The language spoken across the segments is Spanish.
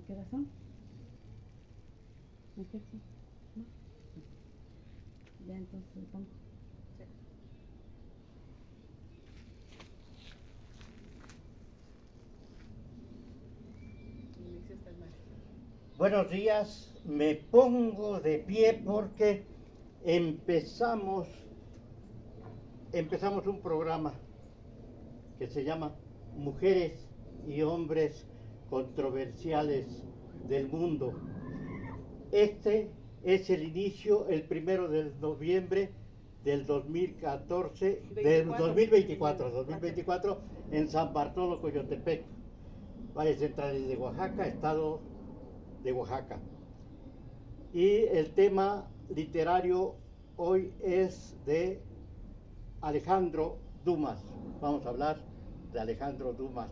qué razón? ¿A qué razón? ¿No? Ya entonces le pongo. Sí. Inicia usted, maestro. Buenos días, me pongo de pie porque empezamos un programa que se llama Mujeres y Hombres Controversiales del Mundo. Este es el inicio, el 1 de noviembre del 2014, del 2024, en San Bartolo, Coyotepec, Valles Centrales de Oaxaca, estado de Oaxaca. Y el tema literario hoy es de Alejandro Dumas. Vamos a hablar de Alejandro Dumas.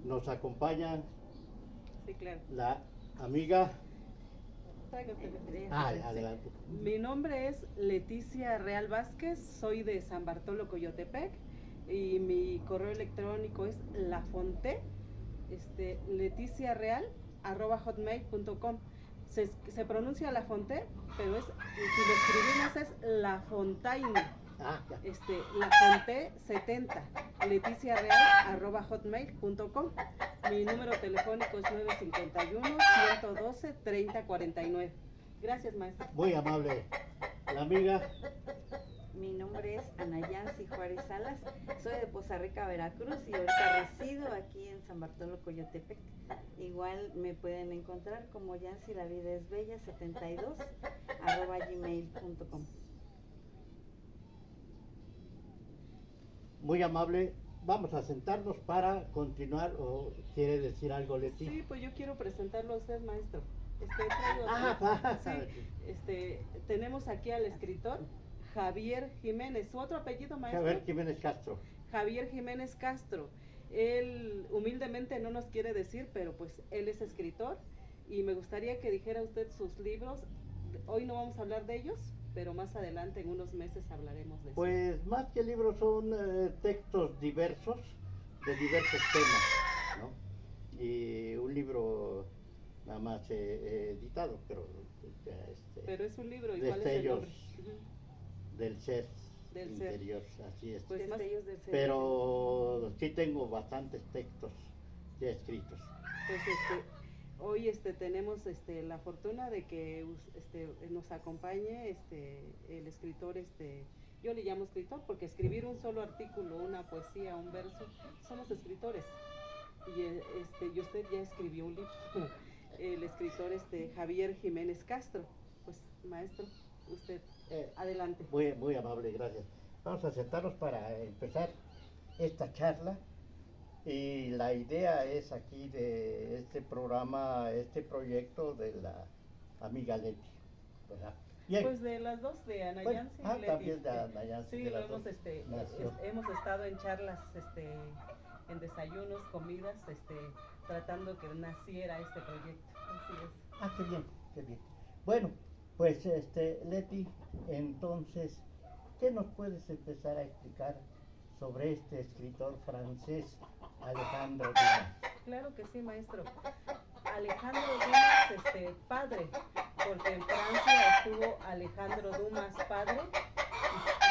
Nos acompaña Sí, claro. la amiga. Traiga usted el Adelante. Mi nombre es Leticia Real Vázquez, soy de San Bartolo, Coyotepec, y mi correo electrónico es lafonte, leticiareal@hotmail.com. Se pronuncia Lafonte, pero si lo escribimos es Lafontaine. Ya. Lafonte 70, leticiareal@hotmail.com. Mi número telefónico es 951-112-3049. Gracias, maestro. Muy amable. La amiga. Mi nombre es Ana Yancy Juárez Salas, soy de Poza Rica, Veracruz, y ahorita resido aquí en San Bartolo, Coyotepec. Igual me pueden encontrar como Yancy La Vida es Bella 72 @gmail.com. Muy amable. Vamos a sentarnos para continuar, o quiere decir algo, Leti. Sí, pues yo quiero presentarlo a usted, maestro. Tenemos aquí al escritor Javier Jiménez. ¿Su otro apellido, maestro? Javier Jiménez Castro. Javier Jiménez Castro. Él humildemente no nos quiere decir, pero pues él es escritor, y me gustaría que dijera usted sus libros. Hoy no vamos a hablar de ellos, pero más adelante, en unos meses, hablaremos de eso. Pues más que libros son textos diversos, de diversos temas, ¿no? Y un libro nada más editado, pero Pero es un libro, ¿y cuál es el nombre? Del ser Del ser. interior, así es. Pues más, Destellos del ser. Pero sí tengo bastantes textos ya escritos. pues hoy tenemos la fortuna de que nos acompañe el escritor, yo le llamo escritor porque escribir un solo artículo, una poesía, un verso, somos escritores. Y usted ya escribió un libro. El escritor Javier Jiménez Castro. Pues, maestro, usted adelante. Muy amable, gracias. Vamos a sentarnos para empezar esta charla. Y la idea es aquí de este programa, este proyecto de la amiga Leti, ¿verdad? Bien. Pues de las dos, de Ana Yancy y Leti. También de Ana Yancy. Sí, de lo las hemos, dos. hemos estado en charlas, en desayunos, comidas, tratando que naciera este proyecto. Así es. Qué bien, qué bien. Bueno, pues Leti, entonces, ¿qué nos puedes empezar a explicar sobre este escritor francés, Alejandro Dumas? Claro que sí, maestro. Alejandro Dumas, padre, porque en Francia estuvo Alejandro Dumas padre, y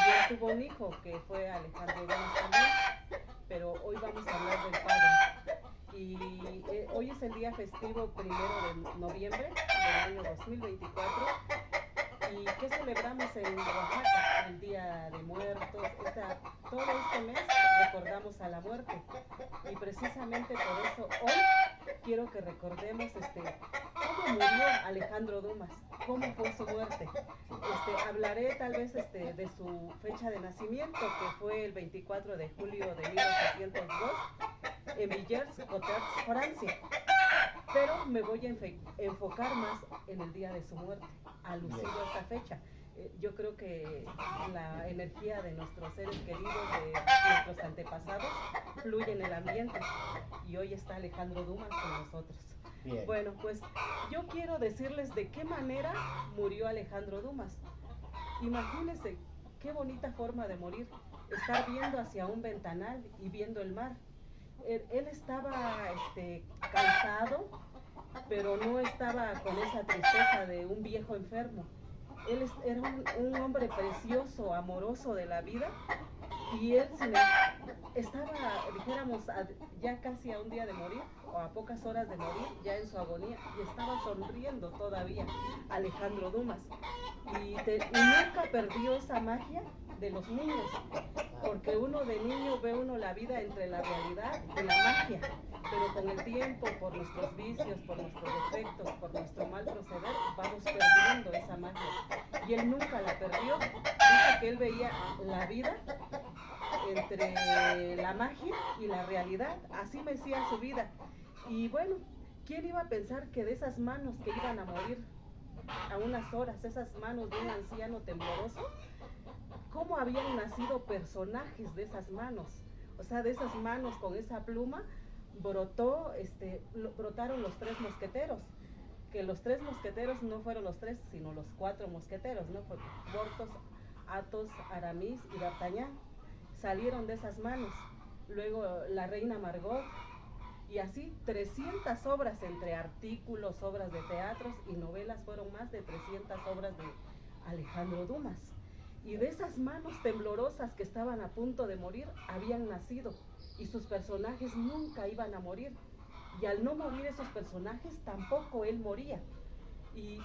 ya tuvo un hijo que fue Alejandro Dumas también, pero hoy vamos a hablar del padre. Y hoy es el día festivo 1 de noviembre del año 2024. ¿Y qué celebramos en Oaxaca? El Día de Muertos. Todo este mes recordamos a la muerte. Y precisamente por eso hoy quiero que recordemos cómo murió Alejandro Dumas, cómo fue su muerte. Hablaré tal vez de su fecha de nacimiento, que fue el 24 de julio de 1802 en Villers-Cotterêts, Francia. Pero me voy a enfocar más en el día de su muerte, alusivo a esta fecha. Yo creo que la energía de nuestros seres queridos, de nuestros antepasados, fluye en el ambiente, y hoy está Alejandro Dumas con nosotros. Bien. Bueno, pues yo quiero decirles de qué manera murió Alejandro Dumas. Imagínense qué bonita forma de morir, estar viendo hacia un ventanal y viendo el mar. él estaba cansado, pero no estaba con esa tristeza de un viejo enfermo. Era un hombre precioso, amoroso de la vida, y él estaba, dijéramos, ya casi a un día de morir, o a pocas horas de morir, ya en su agonía, y estaba sonriendo todavía Alejandro Dumas. Y nunca perdió esa magia de los niños, porque uno de niño ve uno la vida entre la realidad y la magia, pero con el tiempo, por nuestros vicios, por nuestros defectos, por nuestro mal proceder, vamos perdiendo esa magia. Y él nunca la perdió. Dice que él veía la vida entre la magia y la realidad. Así me decía su vida. Y bueno, ¿quién iba a pensar que de esas manos que iban a morir a unas horas, esas manos de un anciano tembloroso, cómo habían nacido personajes de esas manos? O sea, de esas manos con esa pluma brotaron los 3 mosqueteros, que los 3 mosqueteros no fueron los 3, sino los 4 mosqueteros, ¿no? Porthos, Athos, Aramis y D'Artagnan salieron de esas manos. Luego la reina Margot, y así 300 obras entre artículos, obras de teatros y novelas, fueron más de 300 obras de Alejandro Dumas. Y de esas manos temblorosas que estaban a punto de morir, habían nacido, y sus personajes nunca iban a morir. Y al no morir esos personajes, tampoco él moría. Y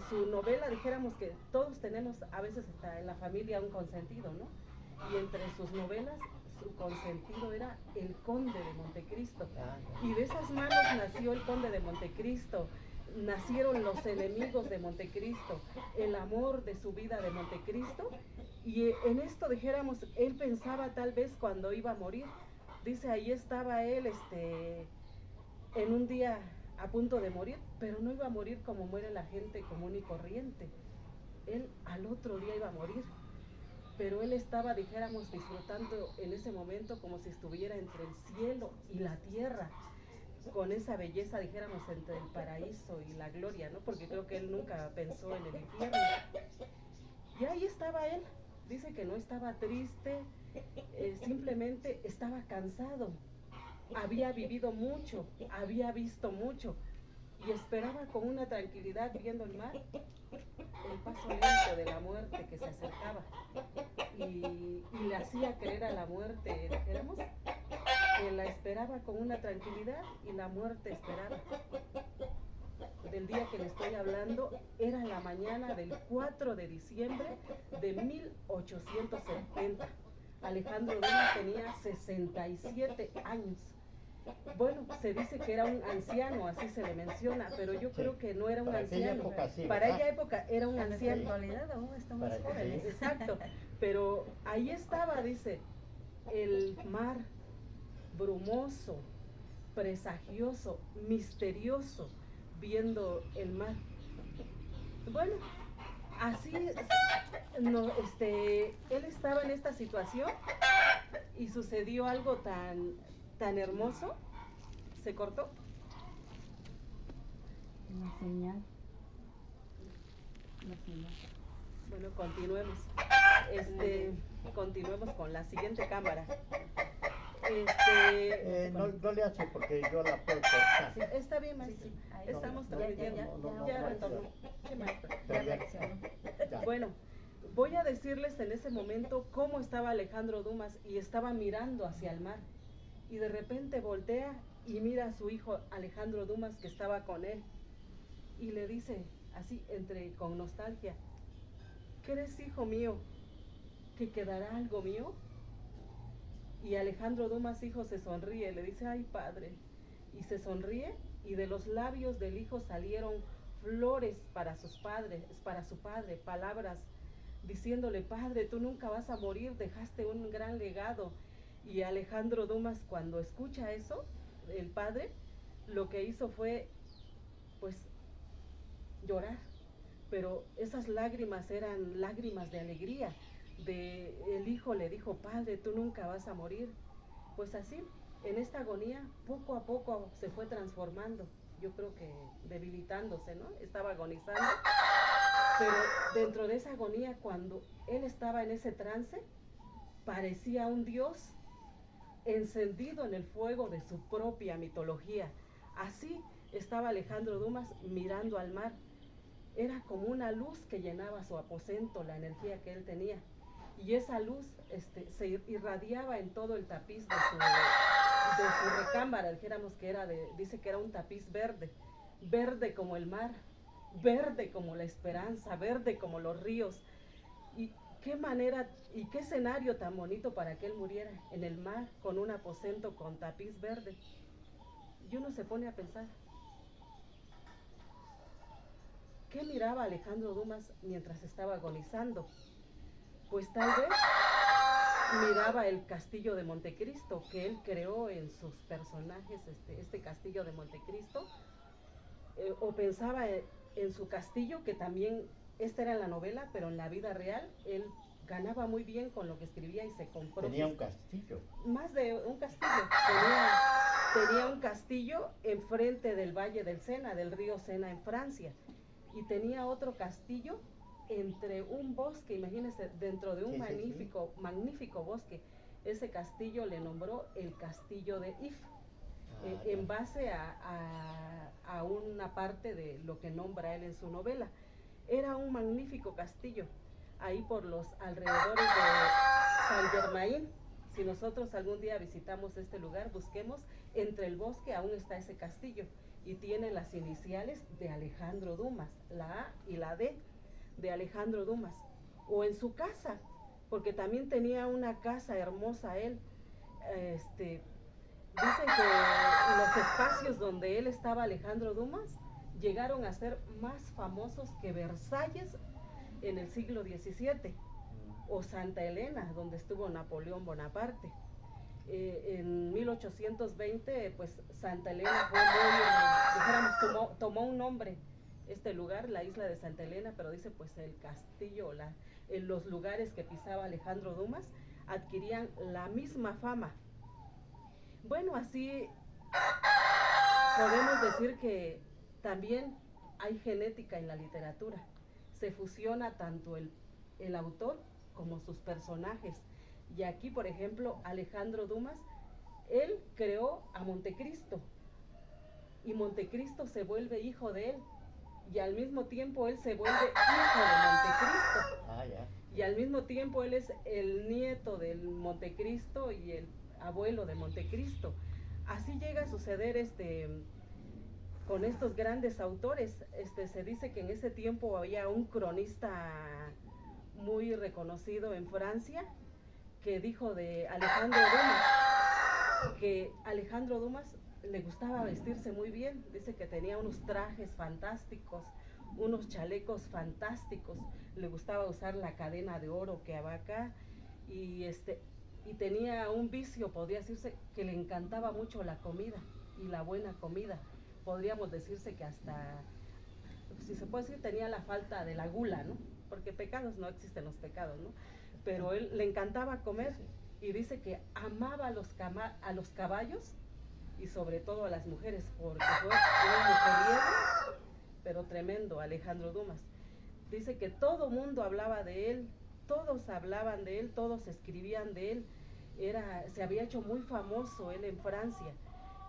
su novela, dijéramos que todos tenemos a veces hasta en la familia un consentido, ¿no? Y entre sus novelas, su consentido era el Conde de Montecristo. Y de esas manos nació el Conde de Montecristo, nacieron los enemigos de Montecristo, el amor de su vida de Montecristo. Y en esto, dijéramos, él pensaba tal vez cuando iba a morir. Dice, ahí estaba él en un día a punto de morir, pero no iba a morir como muere la gente común y corriente. Él al otro día iba a morir, pero él estaba, dijéramos, disfrutando en ese momento como si estuviera entre el cielo y la tierra, con esa belleza, dijéramos, entre el paraíso y la gloria, ¿no? Porque creo que él nunca pensó en el infierno. Y ahí estaba él. Dice que no estaba triste, simplemente estaba cansado. Había vivido mucho, había visto mucho, y esperaba con una tranquilidad, viendo el mar, el paso lento de la muerte que se acercaba, y le hacía creer a la muerte, dijéramos, que la esperaba con una tranquilidad, y la muerte esperaba. Del día que le estoy hablando, era la mañana del 4 de diciembre de 1870. Alejandro Dumas tenía 67 años. Bueno, se dice que era un anciano, así se le menciona, pero yo creo que no era un anciano. Para aquella época era un anciano. En la actualidad aún estamos jóvenes. Exacto, pero ahí estaba, dice, el mar brumoso, presagioso, misterioso, viendo el mar. Bueno, así no, él estaba en esta situación, y sucedió algo tan hermoso. ¿Se cortó? La señal. Bueno, continuemos. Continuemos con la siguiente cámara. No le hace porque yo la puedo cortar. Sí, está bien, maestro. Sí, sí. Estamos No, transmitiendo. Ya retornó. Sí, maestro. Pero ya- ya. Bueno, voy a decirles en ese momento cómo estaba Alejandro Dumas, y estaba mirando hacia el mar, y de repente voltea y mira a su hijo Alejandro Dumas, que estaba con él, y le dice así, con nostalgia: ¿crees, hijo mío, que quedará algo mío? Y Alejandro Dumas, hijo, se sonríe, le dice: ay, padre. Y se sonríe, y de los labios del hijo salieron flores para su padre, palabras diciéndole: padre, tú nunca vas a morir, dejaste un gran legado. Y Alejandro Dumas, cuando escucha eso, el padre, lo que hizo fue, pues, llorar, pero esas lágrimas eran lágrimas de alegría. El hijo le dijo: padre, tú nunca vas a morir. Pues así, en esta agonía, poco a poco se fue transformando, yo creo que debilitándose, ¿no? Estaba agonizando, pero dentro de esa agonía, cuando él estaba en ese trance, parecía un dios, encendido en el fuego de su propia mitología. Así estaba Alejandro Dumas mirando al mar. Era como una luz que llenaba su aposento, la energía que él tenía. Y esa luz se irradiaba en todo el tapiz de su recámara. Dijéramos que dice que era un tapiz verde, verde como el mar, verde como la esperanza, verde como los ríos. Y qué manera y qué escenario tan bonito para que él muriera en el mar con un aposento con tapiz verde. Y uno se pone a pensar, ¿qué miraba Alejandro Dumas mientras estaba agonizando? Pues tal vez miraba el castillo de Montecristo que él creó en sus personajes, este castillo de Montecristo, o pensaba en su castillo, que también esta era en la novela, pero en la vida real él ganaba muy bien con lo que escribía y se compró. Tenía un castillo. Más de un castillo. Tenía un castillo enfrente del Valle del Sena, del río Sena en Francia, y tenía otro castillo entre un bosque, imagínense, dentro de un magnífico bosque. Ese castillo le nombró el castillo de If, en base a una parte de lo que nombra él en su novela. Era un magnífico castillo, ahí por los alrededores de San Germain. Si nosotros algún día visitamos este lugar, busquemos, entre el bosque aún está ese castillo, y tiene las iniciales de Alejandro Dumas, la A y la D, de Alejandro Dumas. O en su casa, porque también tenía una casa hermosa él. Dicen que los espacios donde él estaba, Alejandro Dumas, llegaron a ser más famosos que Versalles en el siglo XVII, o Santa Elena, donde estuvo Napoleón Bonaparte. En 1820, pues Santa Elena fue tomó un nombre, este lugar, la isla de Santa Elena, pero dice pues el castillo, los lugares que pisaba Alejandro Dumas adquirían la misma fama. Bueno, así podemos decir que también hay genética en la literatura. Se fusiona tanto el autor como sus personajes. Y aquí, por ejemplo, Alejandro Dumas, él creó a Montecristo, y Montecristo se vuelve hijo de él, y al mismo tiempo él se vuelve hijo de Montecristo. Y al mismo tiempo él es el nieto del Montecristo y el abuelo de Montecristo. Así llega a suceder con estos grandes autores. Se dice que en ese tiempo había un cronista muy reconocido en Francia que dijo de Alejandro Dumas que Alejandro Dumas le gustaba vestirse muy bien. Dice que tenía unos trajes fantásticos, unos chalecos fantásticos, le gustaba usar la cadena de oro que había acá, y tenía un vicio, podría decirse, que le encantaba mucho la comida y la buena comida. Podríamos decirse que hasta, si se puede decir, tenía la falta de la gula, ¿no? Porque pecados, no existen los pecados, ¿no? Pero él le encantaba comer, y dice que amaba a los caballos y sobre todo a las mujeres, porque fue un mujeriego, pero tremendo, Alejandro Dumas. Dice que todo mundo hablaba de él, todos hablaban de él, todos escribían de él. Se había hecho muy famoso él en Francia,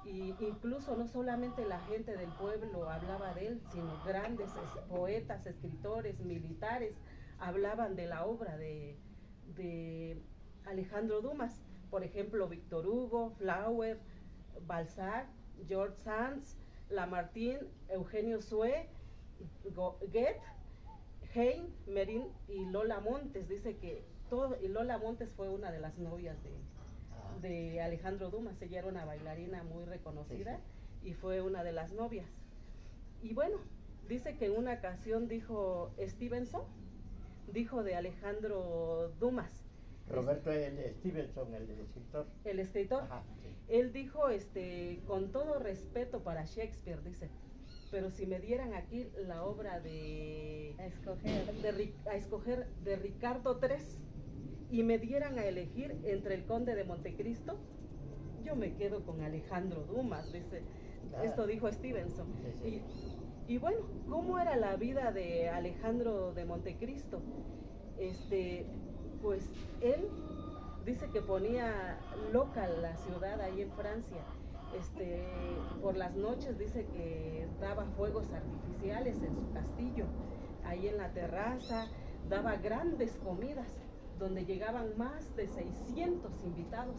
y incluso no solamente la gente del pueblo hablaba de él, sino grandes poetas, escritores, militares hablaban de la obra de Alejandro Dumas. Por ejemplo, Víctor Hugo, Flaubert, Balzac, George Sand, Lamartine, Eugenio Sue, Goethe, Heine, Merin y Lola Montes. Dice que y Lola Montes fue una de las novias de Alejandro Dumas. Ella era una bailarina muy reconocida, y fue una de las novias. Y bueno, dice que en una ocasión dijo Stevenson, dijo de Alejandro Dumas, Roberto Stevenson, el escritor. El escritor. Ajá, sí. Él dijo, con todo respeto para Shakespeare, dice, pero si me dieran aquí la obra a escoger de Ricardo III, y me dieran a elegir entre el Conde de Montecristo, yo me quedo con Alejandro Dumas, dice. Esto dijo Stevenson. Sí. Y bueno, ¿cómo era la vida de Alejandro de Montecristo? Pues él dice que ponía loca la ciudad ahí en Francia. Por las noches dice que daba fuegos artificiales en su castillo, ahí en la terraza, daba grandes comidas, donde llegaban más de 600 invitados.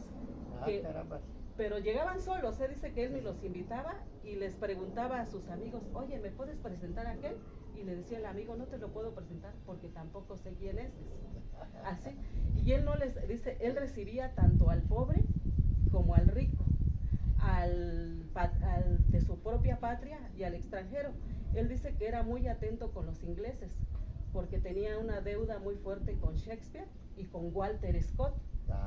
Caramba. Pero llegaban solos, dice que él ni los invitaba y les preguntaba a sus amigos, oye, ¿me puedes presentar a aquel? Y le decía el amigo, no te lo puedo presentar porque tampoco sé quién es. Así. Y él no les, dice, él recibía tanto al pobre como al rico, al de su propia patria y al extranjero. Él dice que era muy atento con los ingleses porque tenía una deuda muy fuerte con Shakespeare y con Walter Scott.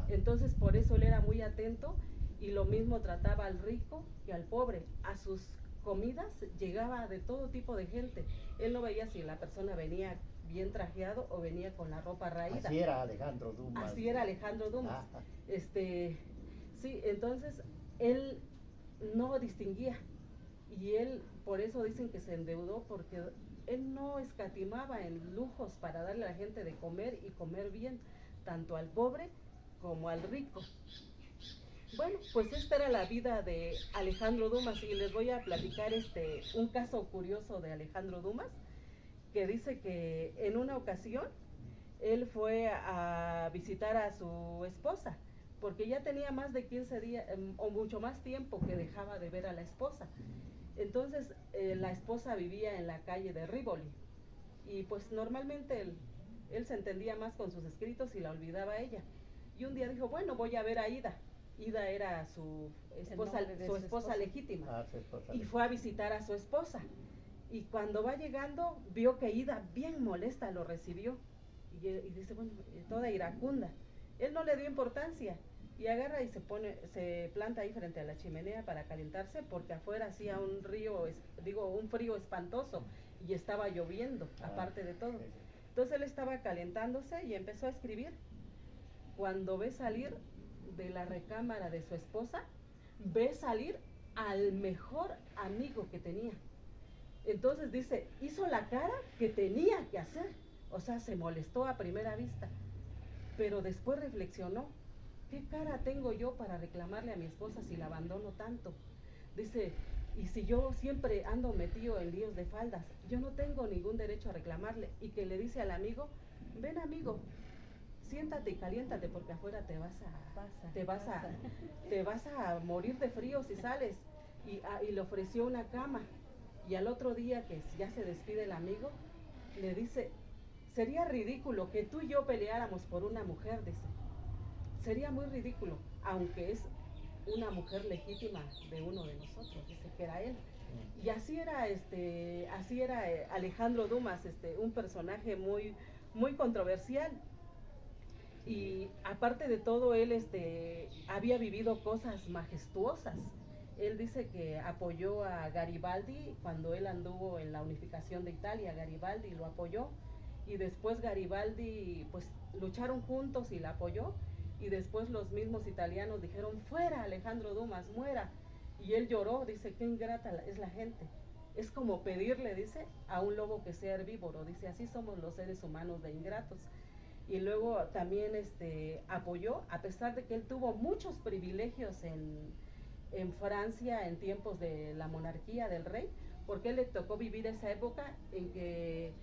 Entonces por eso él era muy atento y lo mismo trataba al rico que al pobre. A sus comidas llegaba de todo tipo de gente. Él no veía si la persona venía bien trajeado o venía con la ropa raída. Así era Alejandro Dumas. Así era Alejandro Dumas. Sí, entonces él no distinguía y él, por eso dicen que se endeudó, porque él no escatimaba en lujos para darle a la gente de comer y comer bien, tanto al pobre como al rico. Bueno, pues esta era la vida de Alejandro Dumas y les voy a platicar un caso curioso de Alejandro Dumas, que dice que en una ocasión él fue a visitar a su esposa, porque ya tenía más de 15 días o mucho más tiempo que dejaba de ver a la esposa. Entonces la esposa vivía en la calle de Rivoli y pues normalmente él se entendía más con sus escritos y la olvidaba a ella. Y un día dijo, bueno, voy a ver a Ida. Ida era su esposa legítima. Y fue a visitar a su esposa. Y cuando va llegando, vio que Ida, bien molesta, lo recibió. Y dice, bueno, toda iracunda. Él no le dio importancia. Y agarra y se planta ahí frente a la chimenea para calentarse, porque afuera hacía un frío espantoso. Y estaba lloviendo, aparte de todo. Entonces él estaba calentándose y empezó a escribir. Cuando ve salir de la recámara de su esposa, ve salir al mejor amigo que tenía. Entonces dice, hizo la cara que tenía que hacer, o sea, se molestó a primera vista, pero después reflexionó, ¿qué cara tengo yo para reclamarle a mi esposa si la abandono tanto? Dice, y si yo siempre ando metido en líos de faldas, yo no tengo ningún derecho a reclamarle. Y que le dice al amigo, ven amigo, siéntate y caliéntate porque afuera te vas a morir de frío si sales. Y le ofreció una cama. Y al otro día que ya se despide el amigo, le dice, sería ridículo que tú y yo peleáramos por una mujer, dice. Sería muy ridículo, aunque es una mujer legítima de uno de nosotros, dice que era él. Y así era Alejandro Dumas, un personaje muy, muy controversial. Y aparte de todo, él había vivido cosas majestuosas. Él dice que apoyó a Garibaldi cuando él anduvo en la unificación de Italia. Garibaldi lo apoyó y después Garibaldi pues lucharon juntos y la apoyó, y después los mismos italianos dijeron, fuera Alejandro Dumas, muera. Y él lloró, dice, qué ingrata es la gente. Es como pedirle, dice, a un lobo que sea herbívoro. Dice, así somos los seres humanos de ingratos. Y luego también apoyó, a pesar de que él tuvo muchos privilegios en Francia en tiempos de la monarquía del rey, porque él le tocó vivir esa época en que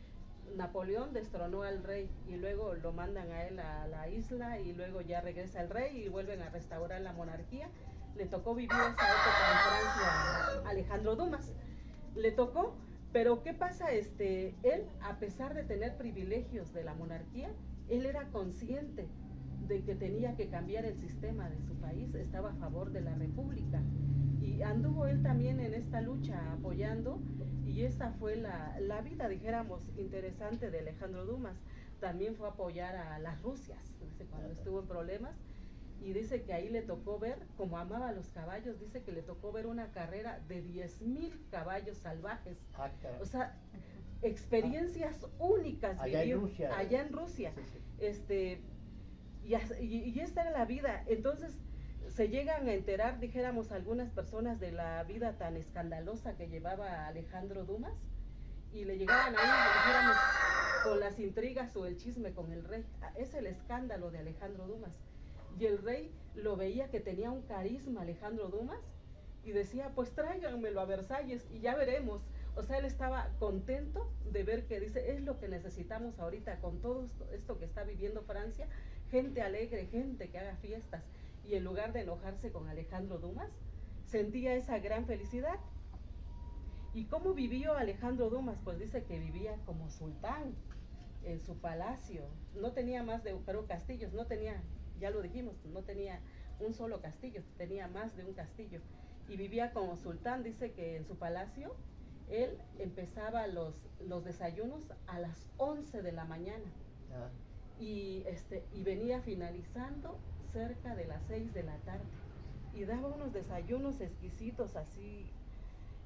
Napoleón destronó al rey y luego lo mandan a él a la isla y luego ya regresa el rey y vuelven a restaurar la monarquía. Le tocó vivir esa época en Francia a Alejandro Dumas. Le tocó, pero ¿qué pasa? Él, a pesar de tener privilegios de la monarquía, él era consciente de que tenía que cambiar el sistema de su país, estaba a favor de la república y anduvo él también en esta lucha apoyando, y esa fue la vida, dijéramos, interesante de Alejandro Dumas. También fue a apoyar a las Rusias, dice, cuando estuvo en problemas, y dice que ahí le tocó ver, como amaba a los caballos, dice que le tocó ver una carrera de 10,000 caballos salvajes, o sea, experiencias únicas allá vivió, en Rusia. allá en Rusia. Sí. Y esta era la vida. Entonces se llegan a enterar, dijéramos, algunas personas de la vida tan escandalosa que llevaba Alejandro Dumas, y le llegaban ahí, dijéramos, con las intrigas o el chisme con el rey. Es el escándalo de Alejandro Dumas. Y el rey lo veía que tenía un carisma, Alejandro Dumas, y decía, pues tráiganmelo a Versalles y ya veremos. O sea, él estaba contento de ver que dice, es lo que necesitamos ahorita con todo esto que está viviendo Francia, gente alegre, gente que haga fiestas. Y en lugar de enojarse con Alejandro Dumas, sentía esa gran felicidad. ¿Y cómo vivió Alejandro Dumas? Pues dice que vivía como sultán en su palacio. No tenía más de, pero castillos, no tenía, ya lo dijimos, no tenía un solo castillo, tenía más de un castillo. Y vivía como sultán, dice que en su palacio él empezaba los desayunos a las 11 de la mañana. Ah, Y venía finalizando cerca de las 6 de la tarde. Y daba unos desayunos exquisitos así,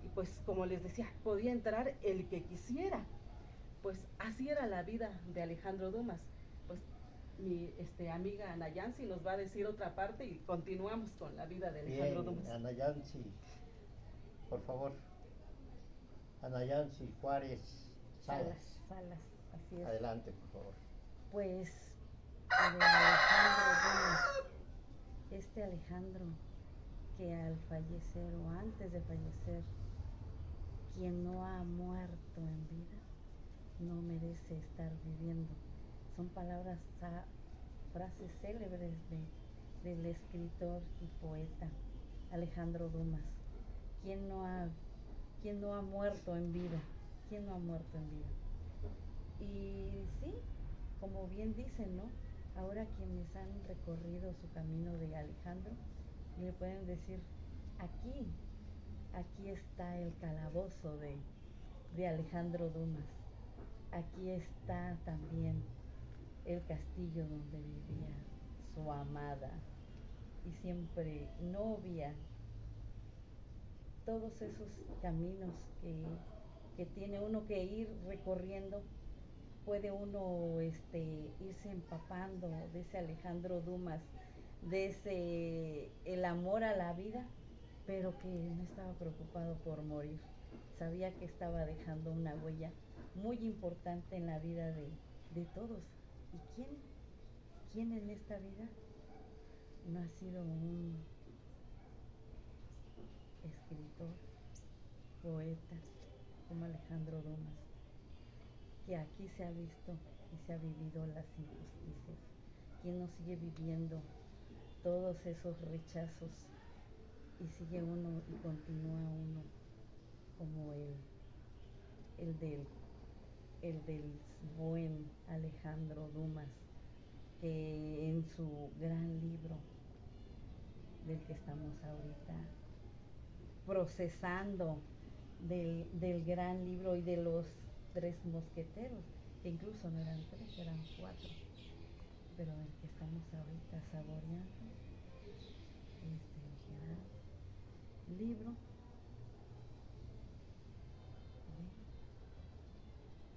y pues como les decía, podía entrar el que quisiera. Pues así era la vida de Alejandro Dumas. Pues mi amiga Ana Yancy nos va a decir otra parte y continuamos con la vida de Alejandro bien, Dumas. Ana Yancy, por favor. Ana Yancy Juárez Salas. Salas, así es. Adelante, por favor. Pues de Alejandro Dumas, este Alejandro que al fallecer o antes de fallecer, quien no ha muerto en vida no merece estar viviendo. Son palabras, frases célebres del escritor y poeta Alejandro Dumas. ¿Quién no ha muerto en vida? ¿Quién no ha muerto en vida? Y sí, como bien dicen, ¿no? Ahora quienes han recorrido su camino de Alejandro, le pueden decir, aquí está el calabozo de Alejandro Dumas. Aquí está también el castillo donde vivía su amada y siempre novia. Todos esos caminos que tiene uno que ir recorriendo, puede uno irse empapando de ese Alejandro Dumas, de el amor a la vida, pero que no estaba preocupado por morir. Sabía que estaba dejando una huella muy importante en la vida de todos. ¿Y quién en esta vida no ha sido un escritor, poeta como Alejandro Dumas, que aquí se ha visto y se ha vivido las injusticias? ¿Quién no sigue viviendo todos esos rechazos y sigue uno y continúa uno como el del buen Alejandro Dumas, que en su gran libro del que estamos ahorita procesando, del gran libro y de los 3 mosqueteros, que incluso no eran 3, eran 4, pero el que estamos ahorita saboreando es el gran libro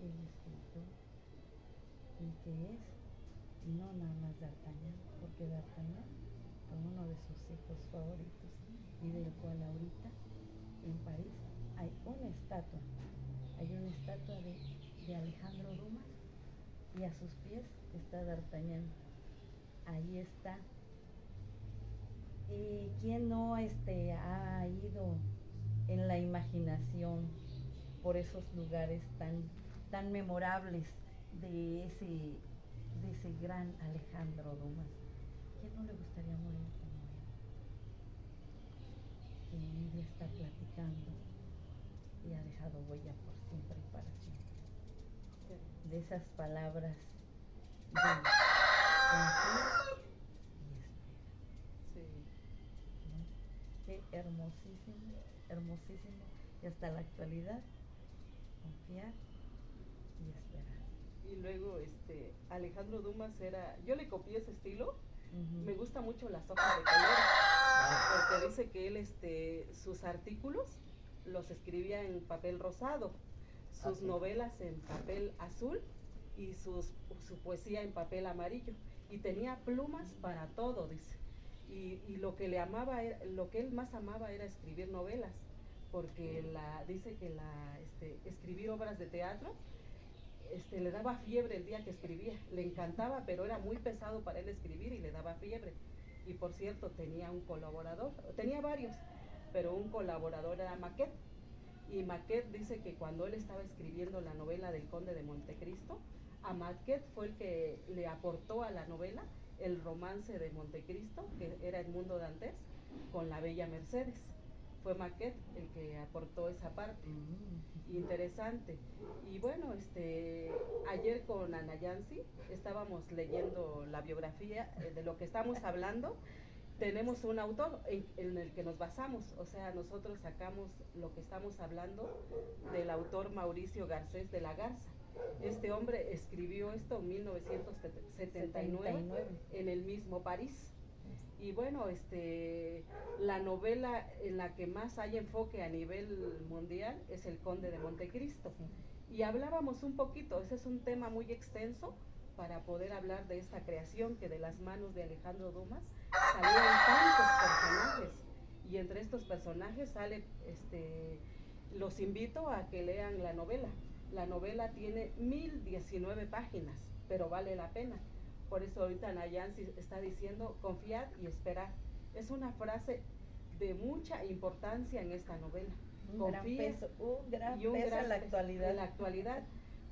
el escritor, y que es no nada más D'Artagnan, porque D'Artagnan fue uno de sus hijos favoritos y del cual ahorita en París hay una estatua de Alejandro Dumas, y a sus pies está D'Artagnan. Ahí está. ¿Y quién no ha ido en la imaginación por esos lugares tan memorables de ese gran Alejandro Dumas? ¿Quién no le gustaría morir como él? Que un día está platicando y ha dejado huella por siempre y para siempre. De esas palabras de confía y espera. Sí. ¿No? Qué hermosísimo, hermosísimo, y hasta la actualidad, confiar y esperar. Y luego Alejandro Dumas yo le copié ese estilo. Uh-huh. Me gusta mucho las hojas de colores, porque dice que él sus artículos los escribía en papel rosado, sus Azul. novelas en papel azul y su poesía en papel amarillo, y tenía plumas para todo, dice. Y lo que él más amaba era escribir novelas, porque dice que escribir obras de teatro le daba fiebre el día que escribía. Le encantaba, pero era muy pesado para él escribir y le daba fiebre. Y por cierto, tenía un colaborador, tenía varios, pero un colaborador era Maquet. Y Maquet dice que cuando él estaba escribiendo la novela del Conde de Montecristo, a Maquet fue el que le aportó a la novela el romance de Montecristo, que era Edmundo Dantes, con la bella Mercedes. Fue Maquet el que aportó esa parte. Interesante. Y bueno, ayer con Ana Yancy estábamos leyendo la biografía de lo que estamos hablando. Tenemos un autor en el que nos basamos, o sea, nosotros sacamos lo que estamos hablando del autor Mauricio Garcés de la Garza. Este hombre escribió esto en 1979 en el mismo París. Y bueno, la novela en la que más hay enfoque a nivel mundial es El Conde de Montecristo. Y hablábamos un poquito, ese es un tema muy extenso para poder hablar de esta creación que de las manos de Alejandro Dumas salieron tantos personajes. Y entre estos personajes sale, los invito a que lean la novela. La novela tiene 1019 páginas, pero vale la pena. Por eso ahorita Nayansi está diciendo confiad y esperad. Es una frase de mucha importancia en esta novela. Un gran peso en la actualidad. En la actualidad.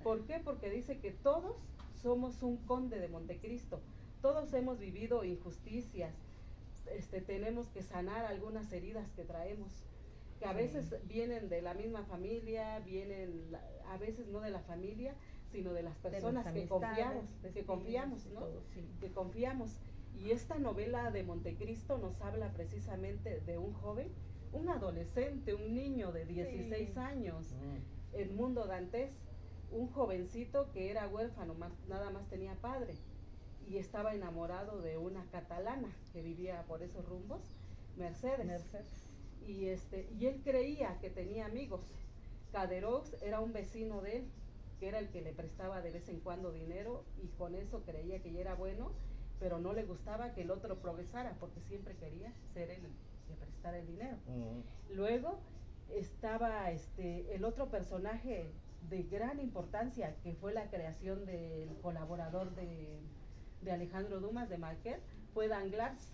¿Por qué? Porque dice que todos somos un conde de Montecristo. Todos hemos vivido injusticias. Tenemos que sanar algunas heridas que traemos, que a veces vienen de la misma familia, a veces no de la familia, sino de las personas que confiamos, ¿no? Todo, sí. Que confiamos. Y esta novela de Montecristo nos habla precisamente de un joven, un adolescente, un niño de 16 años, Edmundo Dantes, un jovencito que era huérfano, nada más tenía padre, y estaba enamorado de una catalana que vivía por esos rumbos, Mercedes. Y él creía que tenía amigos. Caderoux era un vecino de él, que era el que le prestaba de vez en cuando dinero, y con eso creía que ya era bueno, pero no le gustaba que el otro progresara, porque siempre quería ser él el que prestara el dinero. Luego estaba el otro personaje de gran importancia, que fue la creación del colaborador de Alejandro Dumas, de Marquet, fue Danglars,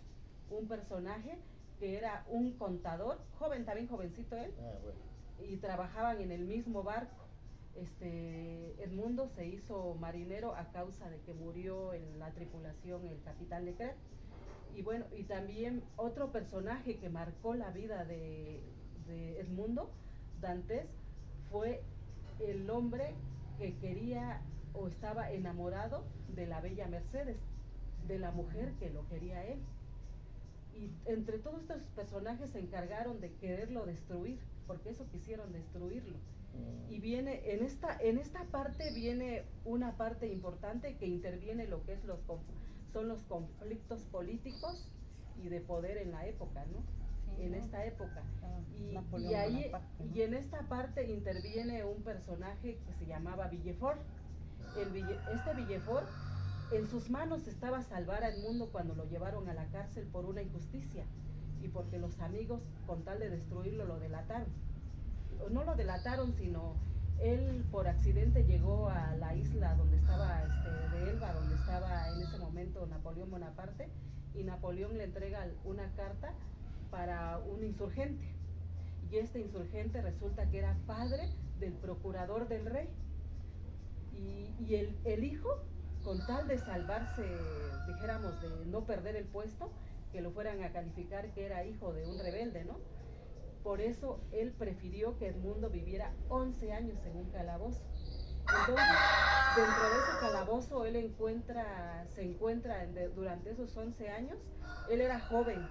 un personaje que era un contador, también jovencito él, y trabajaban en el mismo barco. Edmundo se hizo marinero a causa de que murió en la tripulación el capitán Leclerc. Y bueno, y también otro personaje que marcó la vida de Edmundo Dantes fue el hombre que quería o estaba enamorado de la bella Mercedes, de la mujer que lo quería él. Y entre todos estos personajes se encargaron de quererlo destruir, porque eso quisieron destruirlo. Y viene, en esta parte viene una parte importante que interviene lo que es son los conflictos políticos y de poder en la época, ¿no? Sí, en esta época. Y en esta parte interviene un personaje que se llamaba Villefort. Villefort, en sus manos estaba salvar al mundo cuando lo llevaron a la cárcel por una injusticia y porque los amigos, con tal de destruirlo, lo delataron. No lo delataron, sino él por accidente llegó a la isla donde estaba de Elba, donde estaba en ese momento Napoleón Bonaparte, y Napoleón le entrega una carta para un insurgente, y este insurgente resulta que era padre del procurador del rey, y el hijo, con tal de salvarse, dijéramos, de no perder el puesto, que lo fueran a calificar que era hijo de un rebelde, ¿no? Por eso él prefirió que Edmundo viviera 11 años en un calabozo. Entonces, dentro de ese calabozo, él se encuentra durante esos 11 años, él era joven,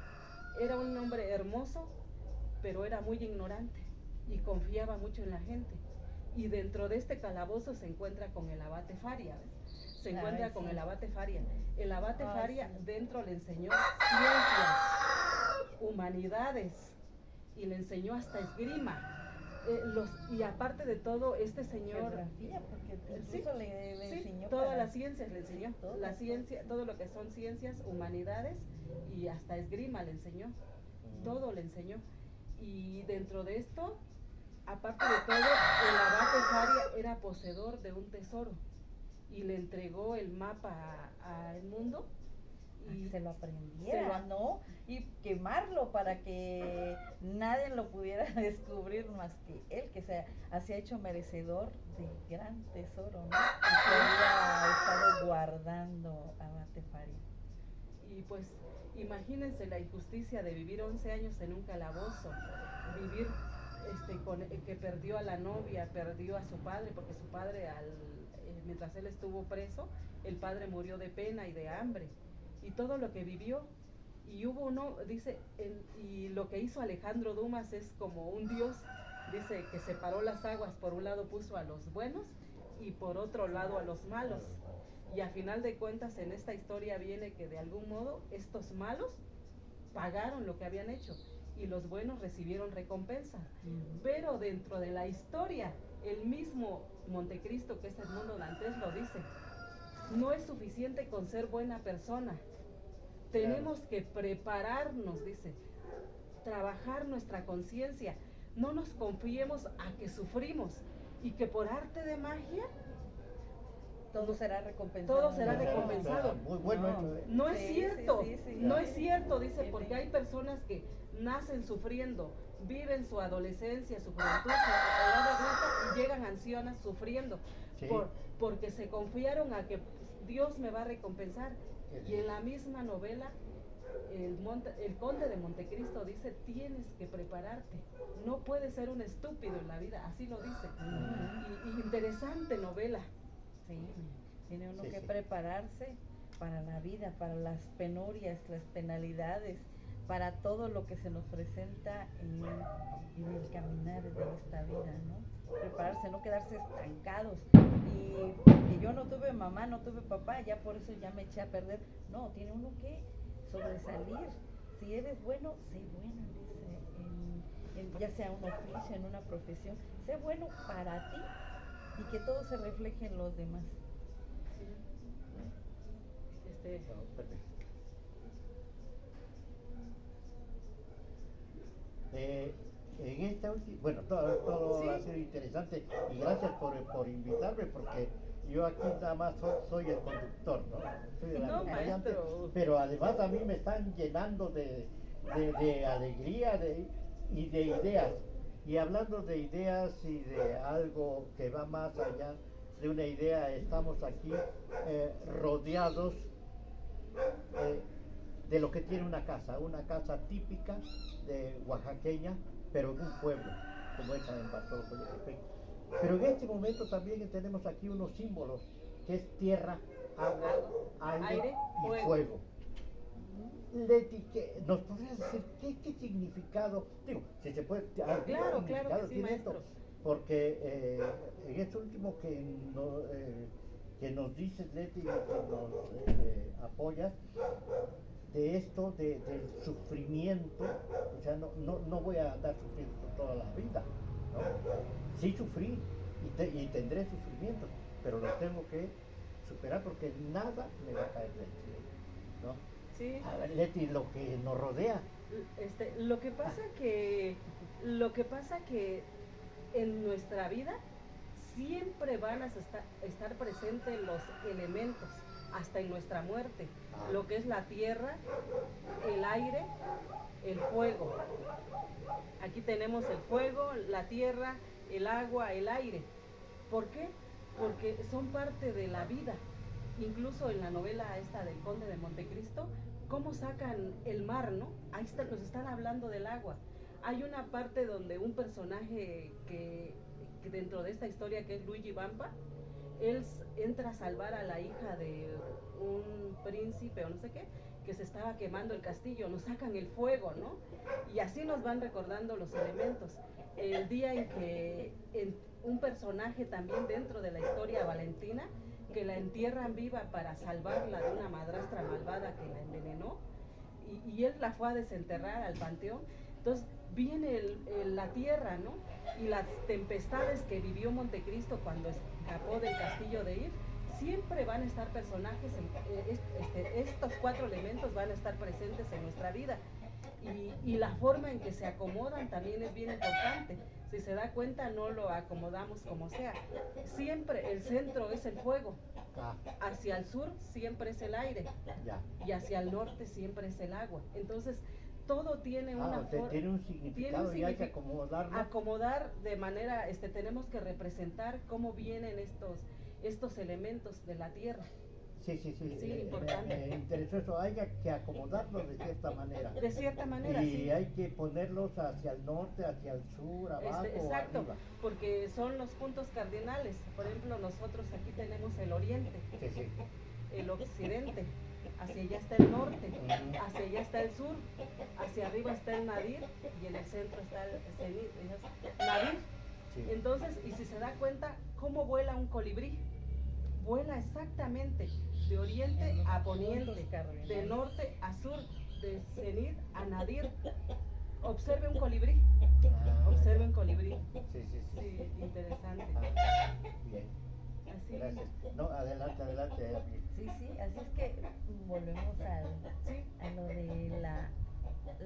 era un hombre hermoso, pero era muy ignorante y confiaba mucho en la gente. Y dentro de este calabozo se encuentra con el abate Faria, ¿ves? Se encuentra con el abate Faria. El abate Faria dentro le enseñó ciencias, humanidades, y le enseñó hasta esgrima. Y aparte de todo, este señor... Geografía, porque incluso le enseñó todas las ciencias le enseñó. Todo, la ciencia, todo lo que son ciencias, humanidades, y hasta esgrima le enseñó. Todo le enseñó. Y dentro de esto, aparte de todo, el abate Faria era poseedor de un tesoro, y le entregó el mapa a Edmundo, y se lo aprendiera, se lo- ¿no? Y quemarlo para que nadie lo pudiera descubrir más que él, que se ha hecho merecedor de gran tesoro, ¿no? Y que había estado guardando a Batefaria. y pues imagínense la injusticia de vivir 11 años en un calabozo, vivir que perdió a la novia, perdió a su padre, porque su padre mientras él estuvo preso, el padre murió de pena y de hambre, y todo lo que vivió. Y hubo uno, dice, y lo que hizo Alejandro Dumas es como un dios, dice que separó las aguas, por un lado puso a los buenos y por otro lado a los malos. Y a final de cuentas en esta historia viene que de algún modo estos malos pagaron lo que habían hecho y los buenos recibieron recompensa. Pero dentro de la historia, el mismo Montecristo, que es Edmundo Dantes, lo dice: no es suficiente con ser buena persona, tenemos que prepararnos, dice, trabajar nuestra conciencia, no nos confiemos a que sufrimos y que por arte de magia Todo será recompensado. todo será recompensado. Muy bueno No. eso, ¿eh? No es Sí, cierto, sí, sí, sí. no es cierto, dice, Sí, porque sí. hay personas que nacen sufriendo, viven su adolescencia, su juventud, su edad adulta y llegan ancianas sufriendo, Sí. porque se confiaron a que Dios me va a recompensar. Sí. Y en la misma novela, el conde de Montecristo dice: tienes que prepararte, no puedes ser un estúpido en la vida, así lo dice. Y interesante novela. Sí, tiene uno Sí, que sí. prepararse para la vida, para las penurias, las penalidades, para todo lo que se nos presenta en el caminar de esta vida, ¿no? Prepararse, no quedarse estancados. Y porque yo no tuve mamá, no tuve papá, ya por eso ya me eché a perder. No, tiene uno que sobresalir. Si eres bueno, sé bueno, dice, ya sea un oficio, en una profesión, sé bueno para ti y que todo se refleje en los demás. No, perfecto. En esta última, bueno, todo Sí. ha sido interesante y gracias por invitarme, porque yo aquí nada más soy el conductor, ¿no? Soy el No, acompañante, maestro. pero además a mí me están llenando de alegría y de ideas. Y hablando de ideas y de algo que va más allá de una idea, estamos aquí rodeados de lo que tiene una casa típica de oaxaqueña, pero en un pueblo, como esa en Bartolo Coyotepec. Pero en este momento también tenemos aquí unos símbolos, que es tierra, agua, aire y fuego. Leti, ¿nos podrías decir qué significado, digo, si se puede, Claro, claro significado que sí, tiene esto? maestro. Porque en esto último que nos dices, Leti, y que nos apoyas, de esto del sufrimiento, o sea, no voy a andar sufriendo toda la vida, ¿no? Sí sufrí y tendré sufrimientos, pero los tengo que superar porque nada me va a caer del cielo, ¿no? Sí. A ver, Leti, lo que nos rodea. Lo que pasa que en nuestra vida siempre van a estar presentes los elementos, hasta en nuestra muerte, lo que es la tierra, el aire, el fuego. Aquí tenemos el fuego, la tierra, el agua, el aire. ¿Por qué? Porque son parte de la vida. Incluso en la novela esta del Conde de Montecristo, cómo sacan el mar, ¿no? Ahí nos están hablando del agua. Hay una parte donde un personaje que dentro de esta historia, que es Luigi Vampa, él entra a salvar a la hija de un príncipe o no sé qué, que se estaba quemando el castillo, nos sacan el fuego, ¿no? Y así nos van recordando los elementos. El día en que un personaje también dentro de la historia, Valentina, que la entierran viva para salvarla de una madrastra malvada que la envenenó, y él la fue a desenterrar al panteón. Entonces viene la tierra, ¿no? Y las tempestades que vivió Montecristo cuando escapó del castillo de Ir, siempre van a estar personajes, estos 4 elementos van a estar presentes en nuestra vida. y la forma en que se acomodan también es bien importante. Si se da cuenta, no lo acomodamos como sea. Siempre el centro es el fuego, Ah, hacia el sur siempre es el aire ya. y hacia el norte siempre es el agua. Entonces, todo tiene una O sea, forma. tiene un significado y hay que acomodarlo. Acomodar de manera, tenemos que representar cómo vienen estos elementos de la tierra. Sí, sí, sí. Sí, importante. Me interesó eso. Hay que acomodarlos de cierta manera. De cierta manera, Y sí. hay que ponerlos hacia el norte, hacia el sur, abajo, Exacto, arriba. porque son los puntos cardinales. Por ejemplo, nosotros aquí tenemos el oriente, Sí, sí. el occidente, hacia allá está el norte, Ujú. hacia allá está el sur, hacia arriba está el nadir y en el centro está el cenit, nadir. Sí. Entonces, y si se da cuenta, ¿cómo vuela un colibrí? Vuela exactamente de oriente a poniente, de norte a sur, de cenit a nadir. Observe un colibrí, Ah, observe un colibrí. Sí, sí, sí. Sí, interesante. Ah, bien, Así. gracias. No, adelante, adelante. Abby. Sí, sí, así es que volvemos Sí, a lo de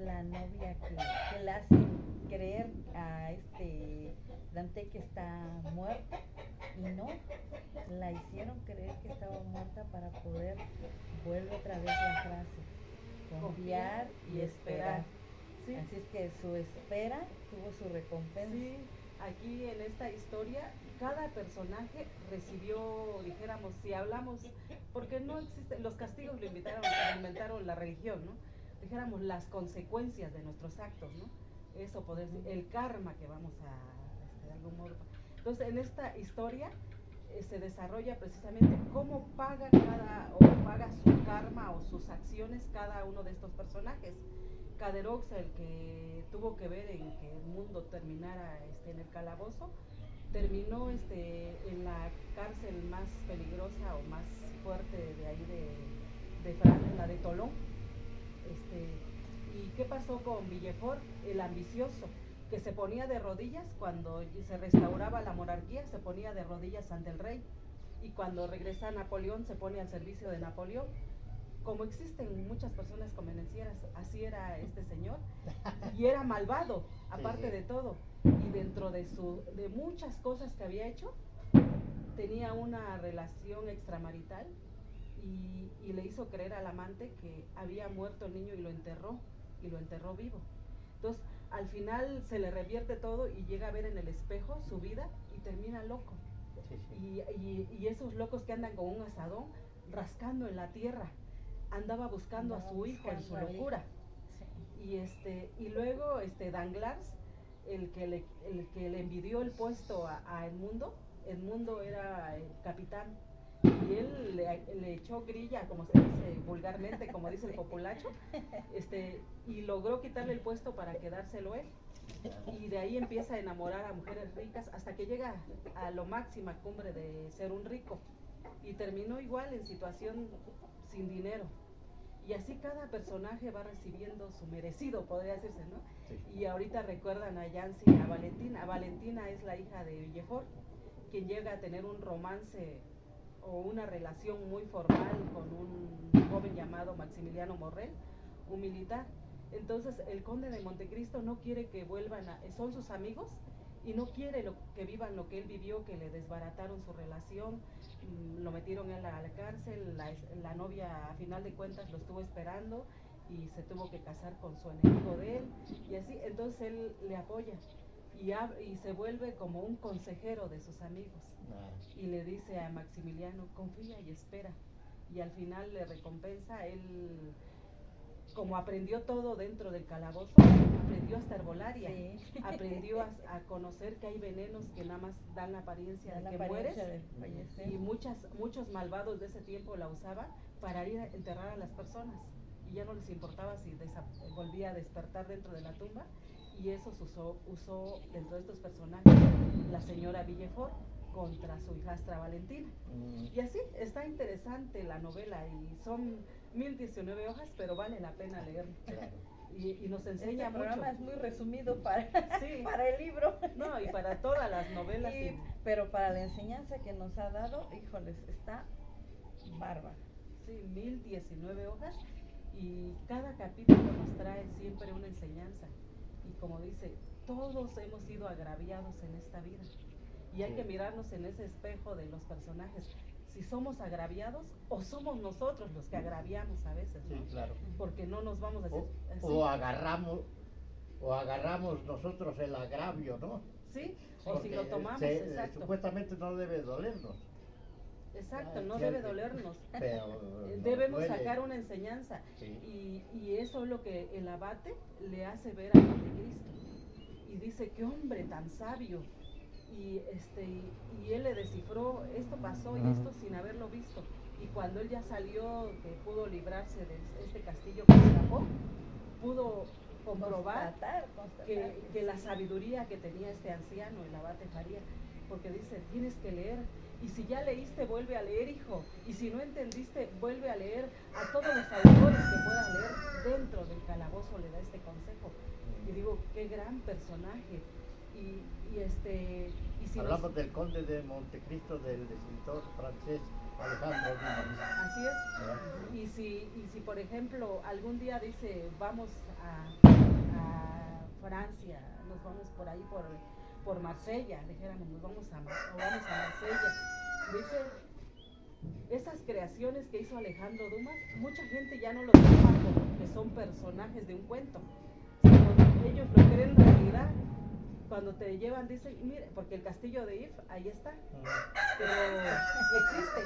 la novia que le hace creer a Dante que está muerta y no, la hicieron creer que estaba muerta para poder, vuelve otra vez la frase, confiar y esperar. Sí, Así es que su espera tuvo su recompensa. sí. Aquí en esta historia, cada personaje recibió, dijéramos, si hablamos, porque no existe, los castigos lo inventaron la religión, ¿no? Dijéramos las consecuencias de nuestros actos, ¿no? Eso poder decir, el karma que vamos a, de algún modo. Entonces, en esta historia se desarrolla precisamente cómo paga su karma o sus acciones cada uno de estos personajes. Caderox, el que tuvo que ver en que el mundo terminara en el calabozo, terminó en la cárcel más peligrosa o más fuerte de ahí de Francia, la de Tolón. ¿Y qué pasó con Villefort, el ambicioso, que se ponía de rodillas cuando se restauraba la monarquía, se ponía de rodillas ante el rey, y cuando regresa Napoleón se pone al servicio de Napoleón? Como existen muchas personas convenencieras, así era este señor, y era malvado, aparte Sí, sí. de todo, y dentro de muchas cosas que había hecho, tenía una relación extramarital y le hizo creer al amante que había muerto el niño y lo enterró vivo. Entonces, al final se le revierte todo y llega a ver en el espejo su vida y termina loco. Sí, sí. Y esos locos que andan con un asadón rascando en la tierra, andaba buscando a su hijo en su locura. Sí. Y luego Danglars, el que le envidió el puesto a Edmundo era el capitán, y él le echó grilla, como se dice vulgarmente, como dice el populacho, y logró quitarle el puesto para quedárselo él. Y de ahí empieza a enamorar a mujeres ricas hasta que llega a lo máxima cumbre de ser un rico, y terminó igual en situación sin dinero. Y así cada personaje va recibiendo su merecido, podría decirse, ¿no? Sí. Y ahorita recuerdan a Yancy y a Valentina. Valentina es la hija de Villefort, quien llega a tener un romance o una relación muy formal con un joven llamado Maximiliano Morrel, un militar. Entonces el conde de Montecristo no quiere que vuelvan son sus amigos, y no quiere que vivan lo que él vivió, que le desbarataron su relación, lo metieron a la cárcel, la novia a final de cuentas lo estuvo esperando y se tuvo que casar con su enemigo de él, y así, entonces él le apoya y se vuelve como un consejero de sus amigos, Ah, y le dice a Maximiliano, confía y espera, y al final le recompensa. Él, como aprendió todo dentro del calabozo, aprendió hasta herbolaria, Sí. aprendió a conocer que hay venenos que nada más dan la apariencia Da de la que apariencia mueres, de fallecer. y muchos malvados de ese tiempo la usaban para ir a enterrar a las personas, y ya no les importaba si volvía a despertar dentro de la tumba, y eso usó dentro de estos personajes la señora Villefort contra su hijastra Valentina. Y así está interesante la novela, y son 1019 hojas, pero vale la pena leerlo. claro. Y nos enseña Este mucho. programa es muy resumido para, Sí. para el libro. No, y para todas las novelas. Pero para la enseñanza que nos ha dado, híjoles, está bárbara. Sí, 1019 hojas. Y cada capítulo nos trae siempre una enseñanza. Y como dice, todos hemos sido agraviados en esta vida. Y hay Sí. que mirarnos en ese espejo de los personajes. Si somos agraviados o somos nosotros los que agraviamos a veces, ¿no? Sí, claro. Porque no nos vamos a hacer así. O agarramos nosotros el agravio, ¿no? ¿Sí? O Porque si lo tomamos, exacto. supuestamente no debe dolernos, Exacto, no Sí, debe sí. dolernos. pero nos Debemos duele. sacar una enseñanza. Sí. Y eso es lo que el abate le hace ver a Montecristo. Y dice, qué hombre tan sabio. Y él le descifró, esto pasó y esto sin haberlo visto. Y cuando él ya salió, que pudo librarse de este castillo que escapó, pudo comprobar Constatar que la sabiduría que tenía este anciano, el abate Faría, porque dice, tienes que leer, y si ya leíste, vuelve a leer, hijo, y si no entendiste, vuelve a leer. A todos los autores que puedan leer dentro del calabozo le da este consejo. Y digo, qué gran personaje. Y si Hablamos del conde de Montecristo, del escritor francés Alejandro Dumas. así es. ¿verdad? Y si por ejemplo algún día dice vamos a Francia, nos vamos por ahí por Marsella, dijéramos nos vamos a Marsella, dice esas creaciones que hizo Alejandro Dumas, mucha gente ya no los toma como que son personajes de un cuento, sino ellos lo creen realidad. Cuando te llevan, dicen, mire, porque el castillo de If, ahí está, pero existe,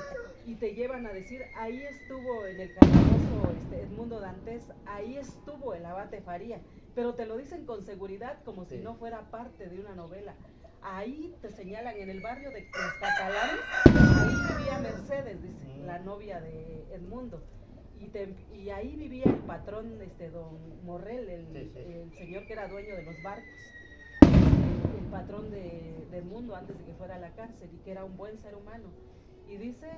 y te llevan a decir, ahí estuvo en el calabozo Edmundo Dantes, ahí estuvo el abate Faría, pero te lo dicen con seguridad como si Sí. no fuera parte de una novela. Ahí te señalan, en el barrio de los catalanes, ahí vivía Mercedes, dice, la novia de Edmundo. Y ahí vivía el patrón, don Morrel, Sí, sí. el señor que era dueño de los barcos, el patrón del mundo antes de que fuera a la cárcel, y que era un buen ser humano. Y dice,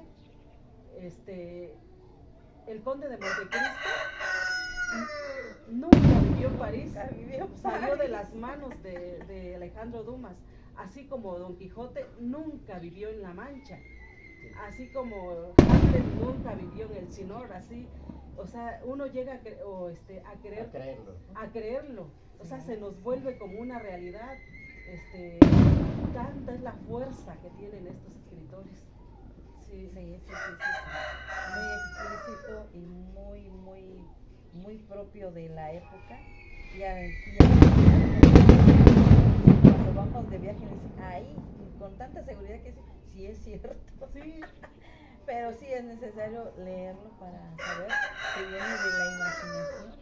el conde de Montecristo nunca vivió en París, Nunca vivió en salió de París. las manos de Alejandro Dumas, así como Don Quijote nunca vivió en La Mancha, así como Hamlet nunca vivió en el Sinor, así, o sea, uno llega a creerlo, o sea, se nos vuelve como una realidad, tanta es la fuerza que tienen estos escritores. Sí. Sí. Muy explícito y muy propio de la época. Cuando vamos de viaje, ahí, con tanta seguridad que sí es cierto. Sí, Pero sí es necesario leerlo para saber que viene de la imaginación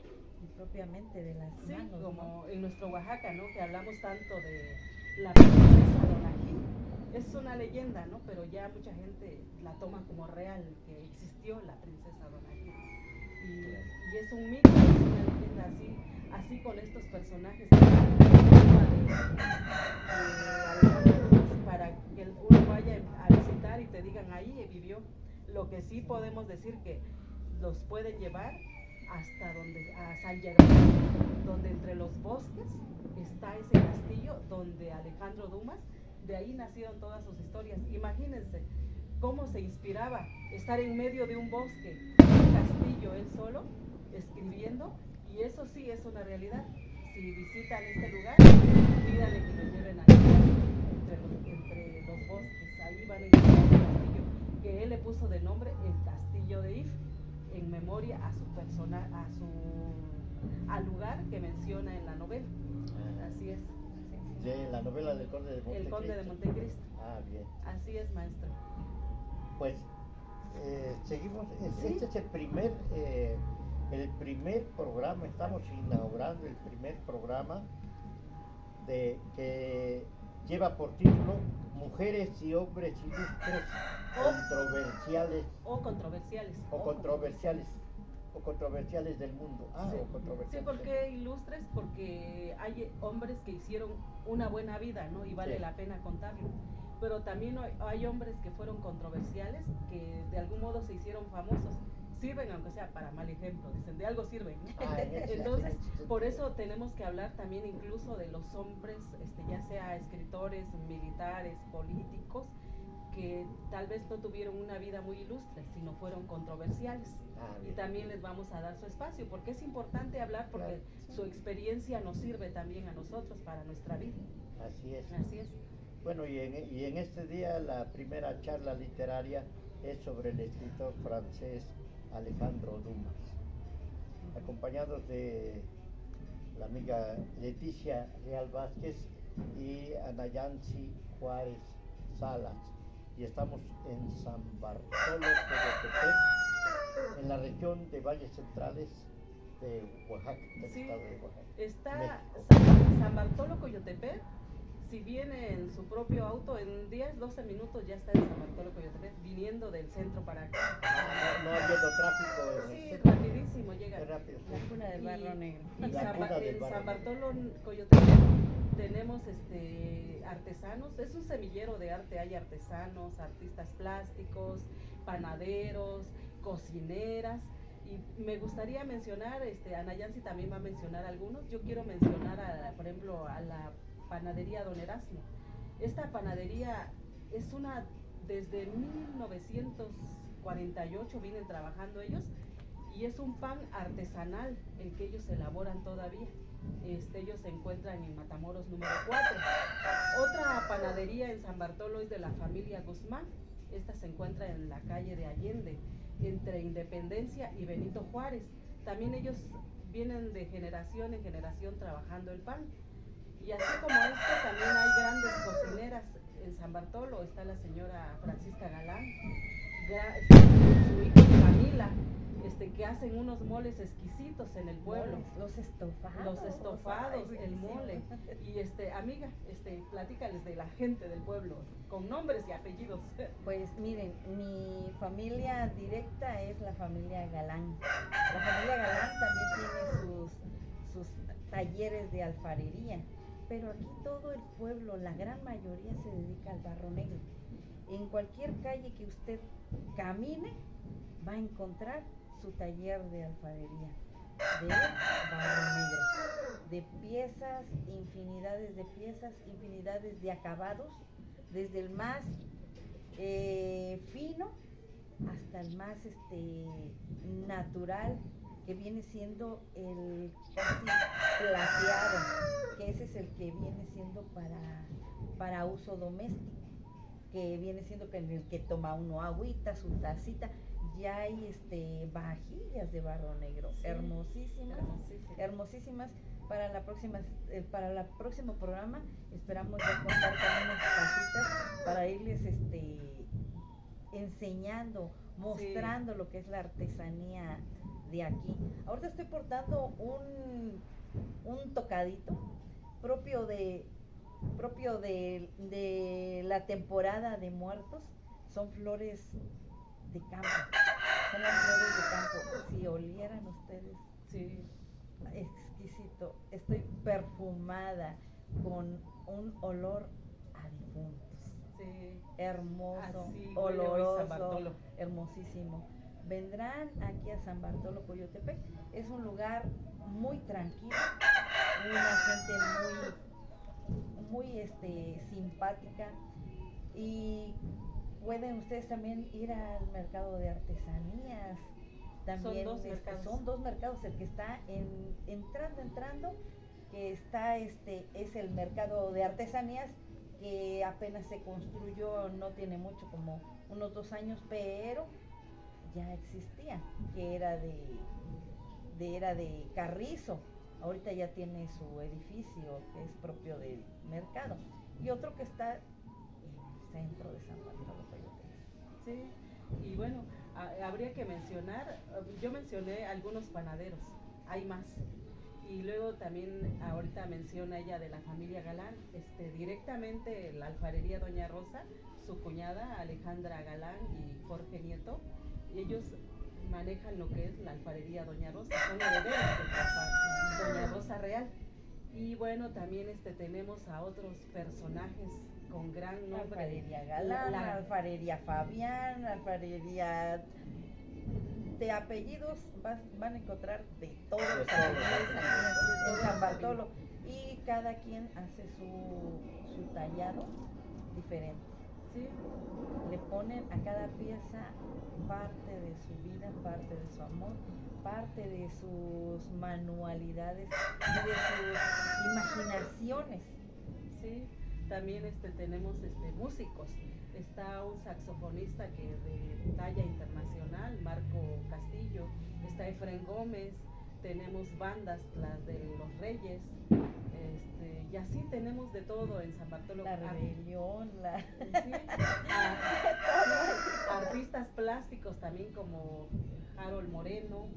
y propiamente de las sí, manos. ¿no? como en nuestro Oaxaca, ¿no? Que hablamos tanto de la princesa Donají. Es una leyenda, ¿no? Pero ya mucha gente la toma como real, que existió la princesa Donají. Y es un mito, es una leyenda así con estos personajes que están en la tumba de Alejandro Dumas, para que uno vaya a visitar y te digan ahí vivió. Lo que sí podemos decir que los pueden llevar a San Germán, donde entre los bosques está ese castillo donde Alejandro Dumas, de ahí nacieron todas sus historias. Imagínense cómo se inspiraba estar en medio de un bosque, un castillo, él solo, escribiendo, y eso sí es una realidad. Si visitan este lugar, pídanle que lo lleven ahí, entre los bosques, ahí van a encontrar un castillo que él le puso de nombre el Castillo de If, en memoria a su persona, al lugar que menciona en la novela. Así es. De la novela del Conde de Montecristo. El Conde de Montecristo. Ah, bien. Así es, maestro. Pues seguimos. Sí. Este es el primer programa, estamos inaugurando el primer programa que lleva por título Mujeres y hombres ilustres, controversiales O controversiales. o controversiales del mundo. Sí, O controversiales. sí, ¿por qué ilustres? Porque hay hombres que hicieron una buena vida, ¿no? Y vale Sí. la pena contarlo. Pero también hay hombres que fueron controversiales, que de algún modo se hicieron famosos. Sirven, aunque sea para mal ejemplo, dicen, de algo sirven. Entonces, por eso tenemos que hablar también incluso de los hombres, ya sea escritores, militares, políticos, que tal vez no tuvieron una vida muy ilustre, sino fueron controversiales. Y bien. también les vamos a dar su espacio, porque es importante hablar, porque Claro. su experiencia nos sirve también a nosotros para nuestra vida. Así es. Así es. Bueno, y en este día la primera charla literaria es sobre el escritor francés Alejandro Dumas, acompañados de la amiga Leticia Real Vázquez y Anayansi Juárez Salas. Y estamos en San Bartolo, Coyotepec, en la región de Valles Centrales de Oaxaca, del Sí, estado de Oaxaca. está México. San Bartolo Coyotepec. Si viene en su propio auto, en 10, 12 minutos ya está en San Bartolo Coyotepec, viniendo del centro para acá. No habiendo tráfico en el Sí, centro. rapidísimo llega. Qué rápido, sí. La cuna del barro negro. Y La San, cuna del en barro San negro. Bartolo Coyotepec tenemos artesanos, es un semillero de arte, hay artesanos, artistas plásticos, panaderos, cocineras. Y me gustaría mencionar, Anayansi también va a mencionar algunos. Yo quiero mencionar, por ejemplo, a la panadería Don Erasmo. Esta panadería es desde 1948 vienen trabajando ellos, y es un pan artesanal el que ellos elaboran todavía. Ellos se encuentran en Matamoros número 4. Otra panadería en San Bartolo es de la familia Guzmán. Esta se encuentra en la calle de Allende, entre Independencia y Benito Juárez. También ellos vienen de generación en generación trabajando el pan. Y así como esto, también hay grandes cocineras en San Bartolo. Está la señora Francisca Galán, su hija Camila, que hacen unos moles exquisitos en el pueblo. Los estofados. Los estofados, Ay, el mole. Y amiga, platícales de la gente del pueblo, con nombres y apellidos. Pues miren, mi familia directa es la familia Galán. La familia Galán también tiene sus talleres de alfarería, pero aquí todo el pueblo, la gran mayoría se dedica al barro negro. En cualquier calle que usted camine, va a encontrar su taller de alfarería de barro negro, de piezas, infinidades de acabados, desde el más fino hasta el más natural, que viene siendo el casi plateado, que ese es el que viene siendo para uso doméstico, que viene siendo en el que toma uno agüita, su tacita. Ya hay vajillas de barro negro, sí, hermosísimas. Para el próximo programa esperamos ya contar con unas tacitas para irles enseñando, mostrando, sí, lo que es la artesanía de aquí. Ahorita estoy portando un tocadito propio de la temporada de muertos. Son flores de campo, son las flores de campo. Si olieran ustedes, sí, exquisito. Estoy perfumada con un olor a difuntos, sí, hermoso, así, oloroso, hermosísimo. Vendrán aquí a San Bartolo Coyotepec. Es un lugar muy tranquilo, una gente muy simpática, y pueden ustedes también ir al mercado de artesanías. También son dos mercados. El que está entrando, que está es el mercado de artesanías, que apenas se construyó, no tiene mucho, como unos 2 años, pero ya existía, que era de Carrizo. Ahorita ya tiene su edificio, que es propio del mercado, y otro que está en el centro de San Bartolo Coyotepec. Sí, y bueno, habría que mencionar, yo mencioné algunos panaderos, hay más. Y luego también ahorita menciona ella de la familia Galán, directamente la alfarería Doña Rosa, su cuñada Alejandra Galán y Jorge Nieto, y ellos manejan lo que es la alfarería Doña Rosa, son herederos de Doña Rosa Real. Y bueno, también tenemos a otros personajes con gran nombre. La alfarería Galán, la alfarería Fabián, la alfarería de apellidos, van a encontrar de todos los apellidos aquí en San Bartolo, y cada quien hace su tallado diferente. Sí, Le ponen a cada pieza parte de su vida, parte de su amor, parte de sus manualidades y de sus imaginaciones. sí. También tenemos músicos. Está un saxofonista que de talla internacional, Marco Castillo. Está Efren Gómez. Tenemos bandas, las de los Reyes. Y así tenemos de todo en San Bartolo. La rebelión, Sí, artistas plásticos también como Harold Moreno.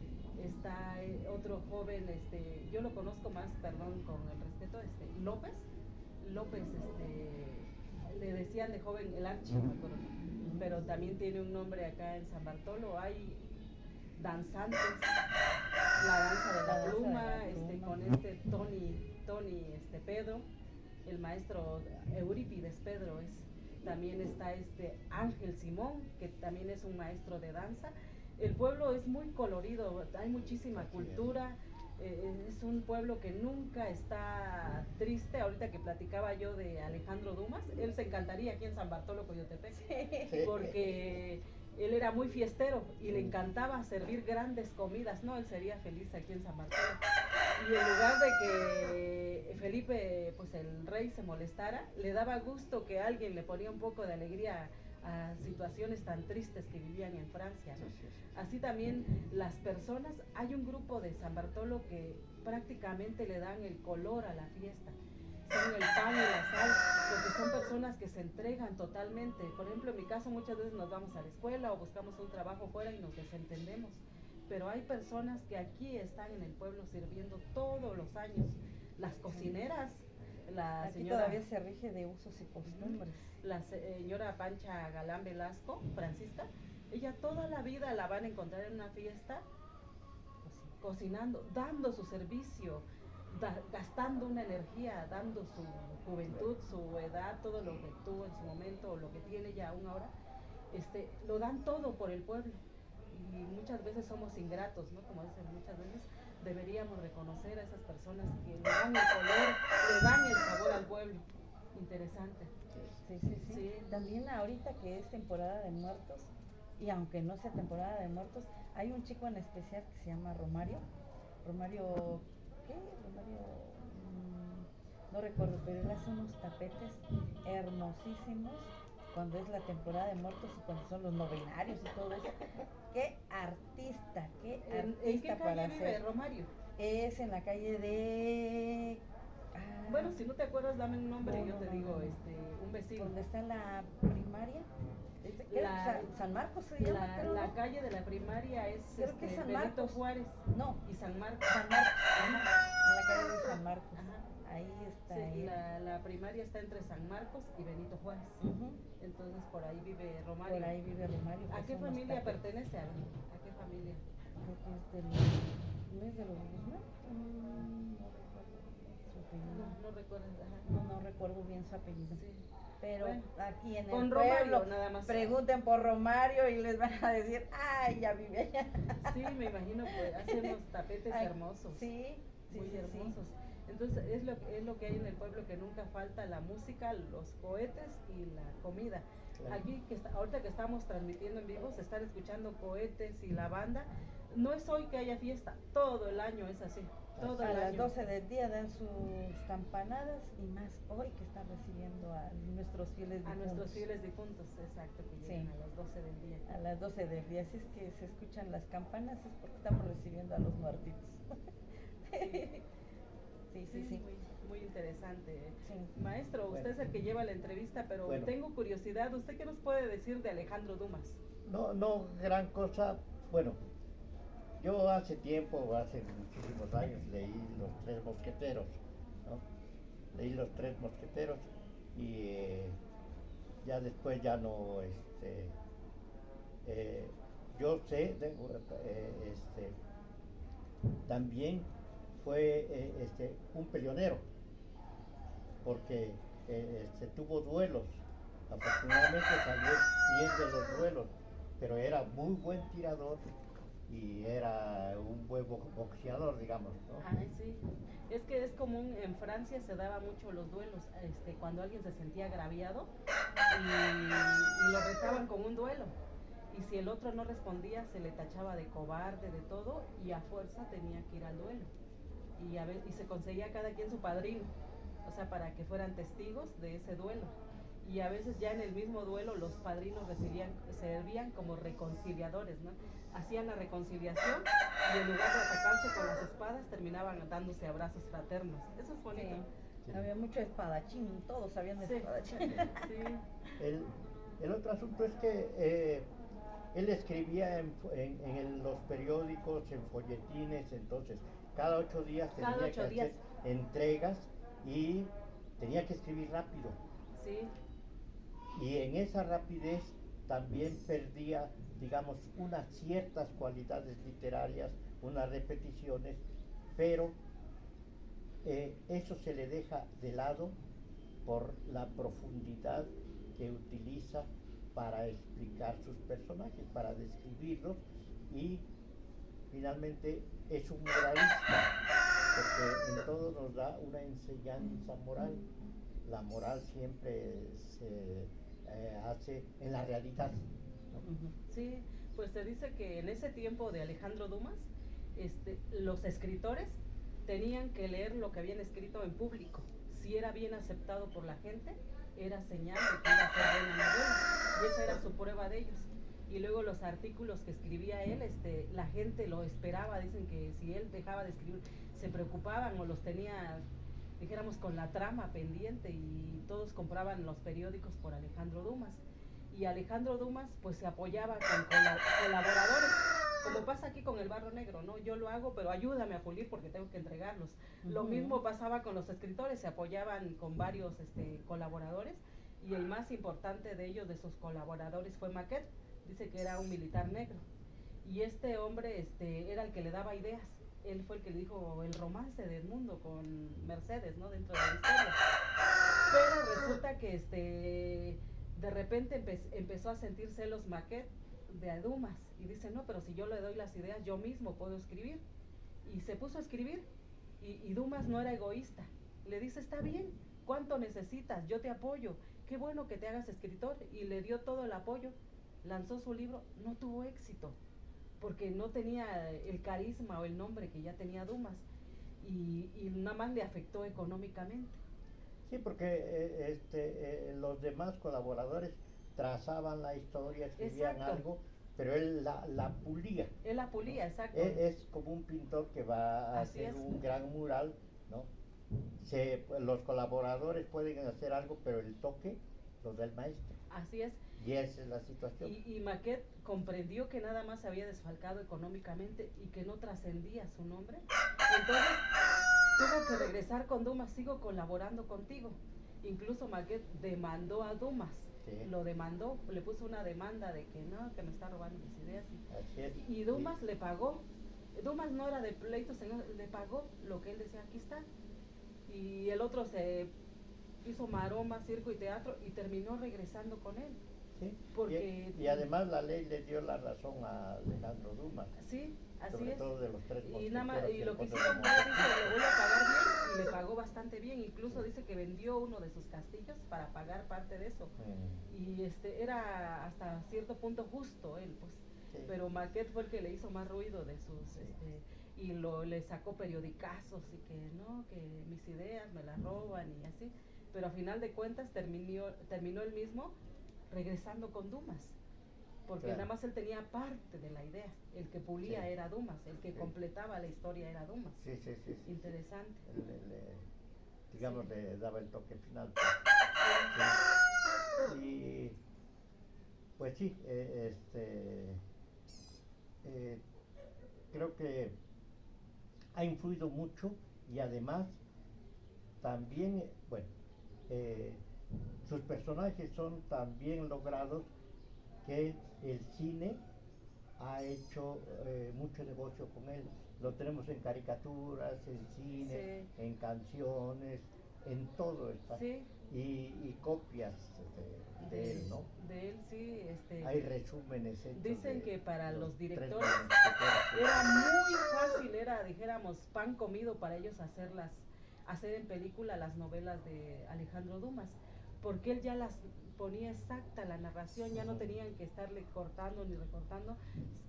Está otro joven, yo lo conozco más, perdón, con el respeto, López. López, le decían de joven el Archi, me acuerdo, pero también tiene un nombre acá en San Bartolo. Hay danzantes, la danza de la pluma, con Tony Pedro, el maestro Eurípides Pedro es. También está Ángel Simón, que también es un maestro de danza. El pueblo es muy colorido, hay muchísima cultura. Es un pueblo que nunca está triste. Ahorita que platicaba yo de Alejandro Dumas, él se encantaría aquí en San Bartolo, Coyotepec, porque él era muy fiestero y le encantaba servir grandes comidas, ¿no? Él sería feliz aquí en San Bartolo. Y en lugar de que Felipe, pues el rey, se molestara, le daba gusto que alguien le ponía un poco de alegría a situaciones tan tristes que vivían en Francia, ¿no? Así también las personas, hay un grupo de San Bartolo que prácticamente le dan el color a la fiesta, son el pan y la sal, porque son personas que se entregan totalmente. Por ejemplo, en mi caso muchas veces nos vamos a la escuela o buscamos un trabajo fuera y nos desentendemos, pero hay personas que aquí están en el pueblo sirviendo todos los años, las cocineras. Aquí todavía se rige de usos y costumbres. La señora Pancha Galán Velasco, Francisca, ella toda la vida la van a encontrar en una fiesta cocinando, dando su servicio, gastando una energía, dando su juventud, su edad, todo lo que tuvo en su momento o lo que tiene ya aún ahora, lo dan todo por el pueblo. Y muchas veces somos ingratos, ¿no? Como dicen, muchas veces deberíamos reconocer a esas personas que le dan el color, le dan el sabor al pueblo. Interesante. Sí. También ahorita que es temporada de muertos, y aunque no sea temporada de muertos, hay un chico en especial que se llama Romario. Romario, ¿qué? Romario, no recuerdo, pero él hace unos tapetes hermosísimos cuando es la temporada de muertos y cuando son los novenarios y todo eso. ¡Qué artista! ¿En qué calle vive Romario? Es en la calle de... Bueno, si no te acuerdas, dame un nombre y yo te digo, un vecino. ¿Dónde está la primaria? San Marcos se llama, la calle de la primaria es, creo que es San Benito Marcos. Juárez. No. Y San Marcos. San Marcos. En la calle de San Marcos. Ajá. Ahí está. Sí, la primaria está entre San Marcos y Benito Juárez. Entonces por ahí vive Romario. Por ahí vive Romario. ¿A qué familia pertenece? ¿A qué familia? Creo que es de los... ¿No es de los Guzmán? No recuerdo. No recuerdo bien su apellido. Sí. Pero bueno, aquí en con el Romario, pueblo nada más. pregunten por Romario y les van a decir, ay, ya vive allá. Sí, me imagino, pues hace unos tapetes hermosos. Sí, muy hermosos. Entonces es lo que hay en el pueblo, que nunca falta la música, los cohetes y la comida. Claro. Aquí, ahorita que estamos transmitiendo en vivo, se están escuchando cohetes y la banda. No es hoy que haya fiesta, todo el año es así. Todo a el las año. 12 del día dan sus campanadas y más hoy que están recibiendo a nuestros fieles difuntos. A nuestros fieles difuntos, exacto, que llegan a las 12 del día. A las 12 del día, así es que se escuchan las campanas, es porque estamos recibiendo a los muertitos. Sí. Muy interesante. Sí. Maestro, usted es el que lleva la entrevista, pero tengo curiosidad, ¿usted qué nos puede decir de Alejandro Dumas? No gran cosa. Bueno, yo hace muchísimos años, leí Los Tres Mosqueteros, ¿no? Leí Los Tres Mosqueteros y ya después ya no, yo sé, también fue un peleonero, porque tuvo duelos, afortunadamente salió bien de los duelos, pero era muy buen tirador y era un buen boxeador, digamos, ¿no? Ay, sí. Es que es común, en Francia se daba mucho los duelos, cuando alguien se sentía agraviado y lo retaban con un duelo. Y si el otro no respondía, se le tachaba de cobarde, de todo, y a fuerza tenía que ir al duelo. Y se conseguía cada quien su padrino, o sea, para que fueran testigos de ese duelo. Y a veces ya en el mismo duelo los padrinos servían como reconciliadores, ¿no? Hacían la reconciliación y en lugar de atacarse con las espadas terminaban dándose abrazos fraternos. Eso es bonito. Sí. Había mucho espadachín, todos sabían de Sí. espadachín. Sí. El otro asunto es que él escribía en los periódicos, en folletines, entonces cada 8 días tenía Cada que 8 días. hacer entregas y tenía que escribir rápido. Sí. Y en esa rapidez también perdía, digamos, unas ciertas cualidades literarias, unas repeticiones, pero eso se le deja de lado por la profundidad que utiliza para explicar sus personajes, para describirlos, y finalmente es un moralista, porque en todo nos da una enseñanza moral. La moral siempre se hace en la realidad, ¿no? Sí, pues se dice que en ese tiempo de Alejandro Dumas, los escritores tenían que leer lo que habían escrito en público. Si era bien aceptado por la gente, era señal de que iba a ser buena novela, y esa era su prueba de ellos. Y luego los artículos que escribía él, la gente lo esperaba. Dicen que si él dejaba de escribir, se preocupaban o los tenía, dijéramos, con la trama pendiente, y todos compraban los periódicos por Alejandro Dumas. Y Alejandro Dumas pues se apoyaba con colaboradores, como pasa aquí con el Barro Negro, ¿no? Yo lo hago, pero ayúdame a pulir porque tengo que entregarlos. Lo mismo pasaba con los escritores, se apoyaban con varios colaboradores, y el más importante de ellos, de sus colaboradores, fue Maquet. Dice que era un militar negro, y este hombre era el que le daba ideas. Él fue el que le dijo el romance de Edmundo con Mercedes, ¿no? Dentro de la historia. Pero resulta que de repente empezó a sentir celos Maquet de Dumas, y dice, no, pero si yo le doy las ideas, yo mismo puedo escribir. Y se puso a escribir, y Dumas no era egoísta. Le dice, está bien, ¿cuánto necesitas? Yo te apoyo, qué bueno que te hagas escritor. Y le dio todo el apoyo. Lanzó su libro, no tuvo éxito, porque no tenía el carisma o el nombre que ya tenía Dumas, y nada más le afectó económicamente. Sí, porque los demás colaboradores trazaban la historia, escribían Exacto. algo, pero él la pulía. Él la pulía, exacto. Es como un pintor que va a Así hacer es. un gran mural, ¿no? Los colaboradores pueden hacer algo, pero el toque lo da el maestro. Así es. Y esa es la situación. Y Maquet comprendió que nada más se había desfalcado económicamente y que no trascendía su nombre. Entonces tuvo que regresar con Dumas, sigo colaborando contigo. Incluso Maquet demandó a Dumas. Sí. Lo demandó, le puso una demanda de que no, que me está robando mis ideas. Así es. Y Dumas le pagó. Dumas no era de pleitos, le pagó lo que él decía, aquí está. Y el otro se hizo maroma, circo y teatro, y terminó regresando con él. Sí. Porque y además la ley le dio la razón a Alejandro Dumas. Sí, así sobre es. todo de los tres Y nada más, y lo que mosqueteros hicieron del fue, Conde de dice, le voy a pagar bien, y le pagó bastante bien. Incluso dice que vendió uno de sus castillos para pagar parte de eso. Y era hasta cierto punto justo él, pues. Sí. Pero Maquet fue el que le hizo más ruido de sus, y le sacó periodicazos, y que no, que mis ideas me las roban y así. Pero a final de cuentas terminó él mismo regresando con Dumas, porque Claro. nada más él tenía parte de la idea. El que pulía Sí. era Dumas, el que Sí. completaba la historia era Dumas. Sí. Interesante. Digamos, Sí. le daba el toque final. Sí. Y pues sí, creo que ha influido mucho, y además también, bueno, sus personajes son tan bien logrados que el cine ha hecho mucho negocio con él. Lo tenemos en caricaturas, en cine, Sí. en canciones, en todo está. Sí. Y copias de él, ¿no? De él, sí. Hay resúmenes hechos Dicen de que para los tres directores mosqueteros. era muy fácil, era, dijéramos, pan comido para ellos hacer en película las novelas de Alejandro Dumas, porque él ya las ponía exacta la narración, ya no Ujú. tenían que estarle cortando ni recortando,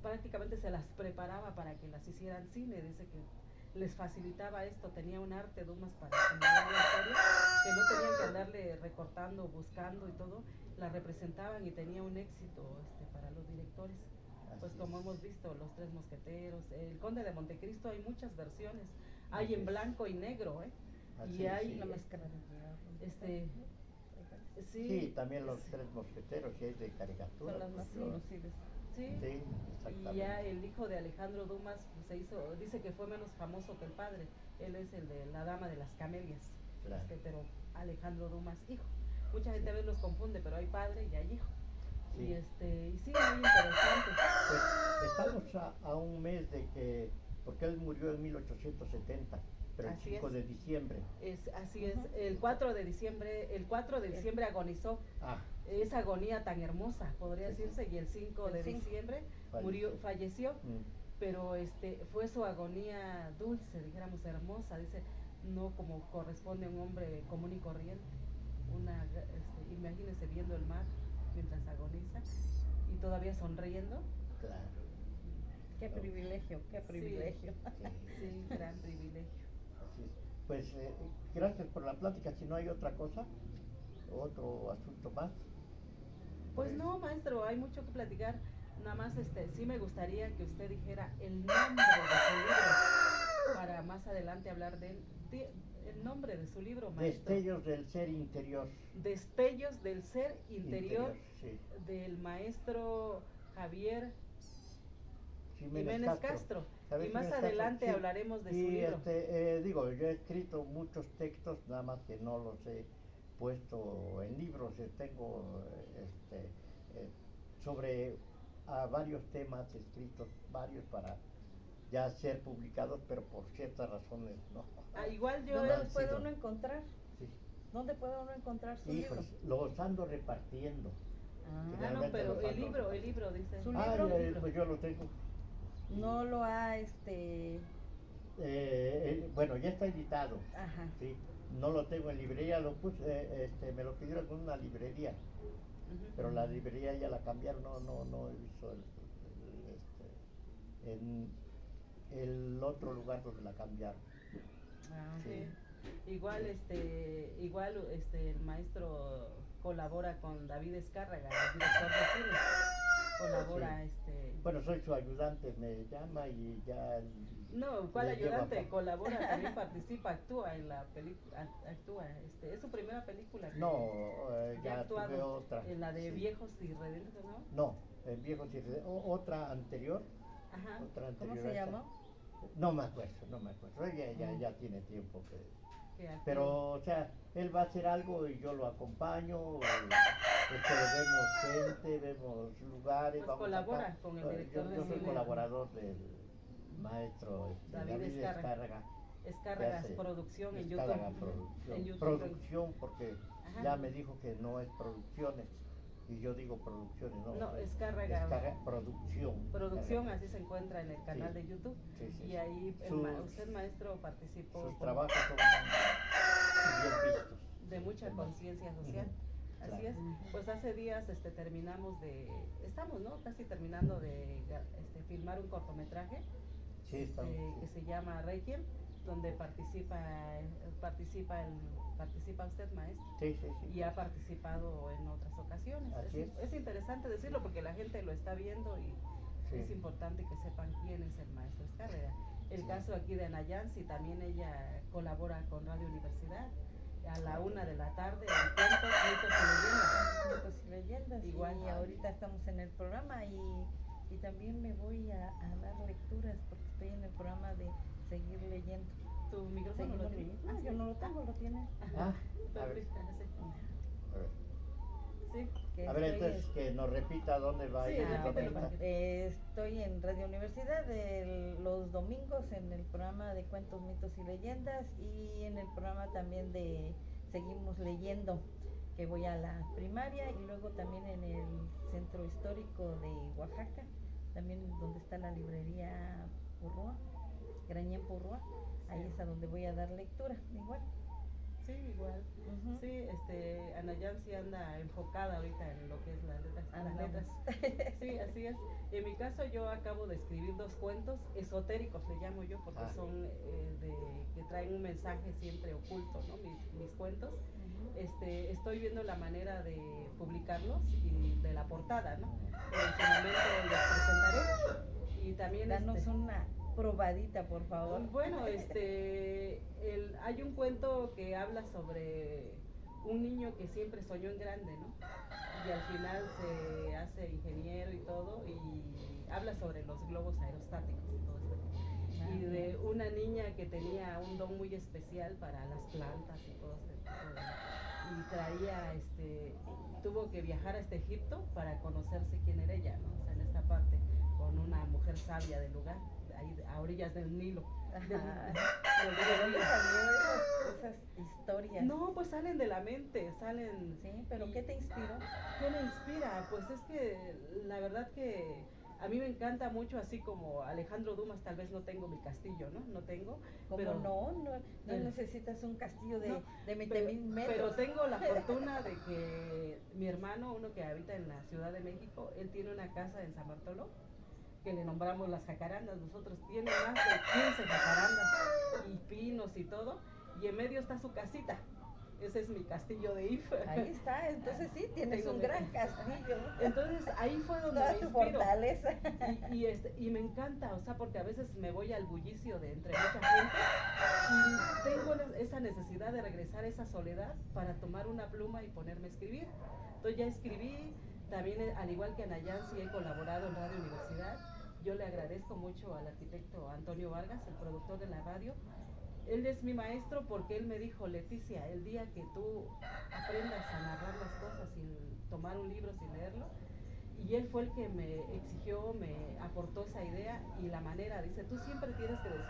prácticamente se las preparaba para que las hicieran cine. Dice que les facilitaba esto, tenía un arte Dumas para generar la historia, que no tenían que andarle recortando, buscando y todo, la representaban y tenía un éxito para los directores. Pues Así como es. hemos visto, Los Tres Mosqueteros, El Conde de Montecristo, hay muchas versiones, hay Así en es. blanco y negro, Así y es, hay, sí. La máscara de hierro. Sí, sí, también los tres mosqueteros, y es de caricatura. Son las más Sí. conocidas. sí, Sí, y exactamente. ya el hijo de Alejandro Dumas dice que fue menos famoso que el padre, él es el de La Dama de las Camelias, Claro. pero Alejandro Dumas hijo. Mucha gente a veces los confunde, pero hay padre y hay hijo. Sí. Y sí, muy interesante. Pues estamos a un mes de que, porque él murió en 1870, pero el Así 5 es. de diciembre. Así es, el 4 de diciembre agonizó. Ah, Esa agonía tan hermosa, podría Sí, sí. decirse, y el 5 El de 5. diciembre Falleció. falleció, mm, pero fue su agonía dulce, dijéramos hermosa, dice, no como corresponde a un hombre común y corriente. Imagínese viendo el mar mientras agoniza y todavía sonriendo. claro. Qué privilegio, qué privilegio. Sí, Sí, gran privilegio. así es. Pues gracias por la plática. Si no hay otra cosa, otro asunto más. Pues no, maestro, hay mucho que platicar. Nada más, sí me gustaría que usted dijera el nombre de su libro para más adelante hablar de él. El nombre de su libro, maestro. Destellos del ser interior. Destellos del ser interior, Sí. del maestro Javier Jiménez Jiménez Castro. Javier Y más Jiménez adelante sí. hablaremos de su Y libro. digo, yo he escrito muchos textos, nada más que no los he puesto en libros. Tengo sobre varios temas escritos, varios para ya ser publicados, pero por ciertas razones no. Igual yo ¿Dónde han los puede sido. uno encontrar? Sí. ¿Dónde puede uno encontrar su Hijos, libro? los ando repartiendo. no, Generalmente pero los ando el libro dice. ¿Su Ah, libro? pues yo lo tengo. No lo ha, Bueno, ya está editado. ajá. Sí, no lo tengo en librería, lo puse, me lo pidieron en una librería, Ujú. pero la librería ya la cambiaron, no he visto en el otro lugar donde la cambiaron. Ah, Sí. sí. Igual, el maestro colabora con David Escárraga, el director de cine. Colabora, Bueno, soy su ayudante, me llama y ya. No, ¿cuál le llevo a ayudante? cabo. Colabora, también participa, actúa en la película, es su primera película. No, ya ha ya tuve actuado otra. en la de sí. Viejos y Redentes, ¿no? No, en Viejos y Redentes, otra anterior. Ajá. Otra ¿Cómo anterior se a esa. llama? No me acuerdo. Ya tiene tiempo que. Que actúa. Pero, o sea, él va a hacer algo y yo lo acompaño. Vemos gente, vemos lugares. Pues vamos colabora acá. con el director de Yo soy cine. colaborador del maestro David Escárraga. Escárragas que hace Producción en Escárraga YouTube. Producción. En YouTube. Producción, porque Ajá. ya me dijo que no es producciones. Y yo digo producciones, no. No, Escárraga. Producción. Producción, Escárraga. así se encuentra en el canal Sí. de YouTube. Sí, sí, Y sí. ahí usted, maestro, participó Sus con- trabajos son bien vistos. de mucha conciencia social. Ujú, Así claro. es. Pues hace días estamos, ¿no? Casi terminando de filmar un cortometraje Sí, estamos. que se llama Requiem, donde participa usted, maestro. Sí. Y ha participado en otras ocasiones. Así Es interesante decirlo porque la gente lo está viendo y Sí. es importante que sepan quién es el maestro Escárraga. El Sí. caso aquí de Ana Yancy, también ella colabora con Radio Universidad a la 1 de la tarde en Cuentos, Mitos y Leyendas. Mitos y leyendas. Igual. Y ahorita estamos en el programa y también me voy a dar lecturas porque estoy en el programa de seguir leyendo. ¿Tu micrófono Seguimos lo tiene? leyendo. No, yo no lo tengo, lo tiene. Ah, Pero a ver. sí, A ver. sí. Que A ver, estoy entonces que nos repita dónde va a Sí, ir la repítelo, venta. porque- Estoy en Radio Universidad los domingos en el programa de Cuentos, Mitos y Leyendas y en el programa también de seguimos leyendo, que voy a la primaria y luego también en el centro histórico de Oaxaca, también donde está la librería Purrúa, Grañén Purrúa, ahí es a donde voy a dar lectura, igual. Sí, igual. Ujú. Sí, Ana Yancy anda enfocada ahorita en lo que es las letras. Andamos. Sí, así es. En mi caso yo acabo de escribir 2 cuentos esotéricos, le llamo yo, porque son que traen un mensaje siempre oculto, ¿no? Mis cuentos. Estoy viendo la manera de publicarlos y de la portada, ¿no? En su momento los presentaré. Y también Danos una probadita, por favor. bueno, hay un cuento que habla sobre un niño que siempre soñó en grande, ¿no? Y al final se hace ingeniero y todo, y habla sobre los globos aerostáticos y todo esto. Y de una niña que tenía un don muy especial para las plantas y todo este tipo de... Y traía, tuvo que viajar hasta Egipto para conocerse quién era ella, ¿no? O sea, en esta parte, con una mujer sabia del lugar, ahí a orillas del Nilo. Ajá. ¿De dónde salió esas historias? No, pues salen de la mente, salen... Sí, pero ¿qué te inspiró? ¿Qué me inspira? Pues es que la verdad que a mí me encanta mucho, así como Alejandro Dumas, tal vez no tengo mi castillo, ¿no? No tengo. Como pero, no pero- necesitas un castillo de, no, de 20,000 metros. pero tengo la fortuna de que mi hermano, uno que habita en la Ciudad de México, él tiene una casa en San Bartolo, que le nombramos las jacarandas. Nosotros tiene más de 15 jacarandas y pinos y todo, y en medio está su casita. Ese es mi castillo de Ife. Ahí está, entonces sí, tienes Tengo un mi- gran castillo. Entonces ahí fue donde Toda me tu inspiro. fortaleza. Y me encanta, o sea, porque a veces me voy al bullicio de entre mucha gente y tengo esa necesidad de regresar a esa soledad para tomar una pluma y ponerme a escribir. Entonces ya escribí, también al igual que Ana Yancy he colaborado en Radio Universidad. Yo le agradezco mucho al arquitecto Antonio Vargas, el productor de la radio. Él es mi maestro porque él me dijo: Leticia, el día que tú aprendas a narrar las cosas sin tomar un libro, sin leerlo, y él fue el que me exigió, me aportó esa idea y la manera. Dice: tú siempre tienes que decir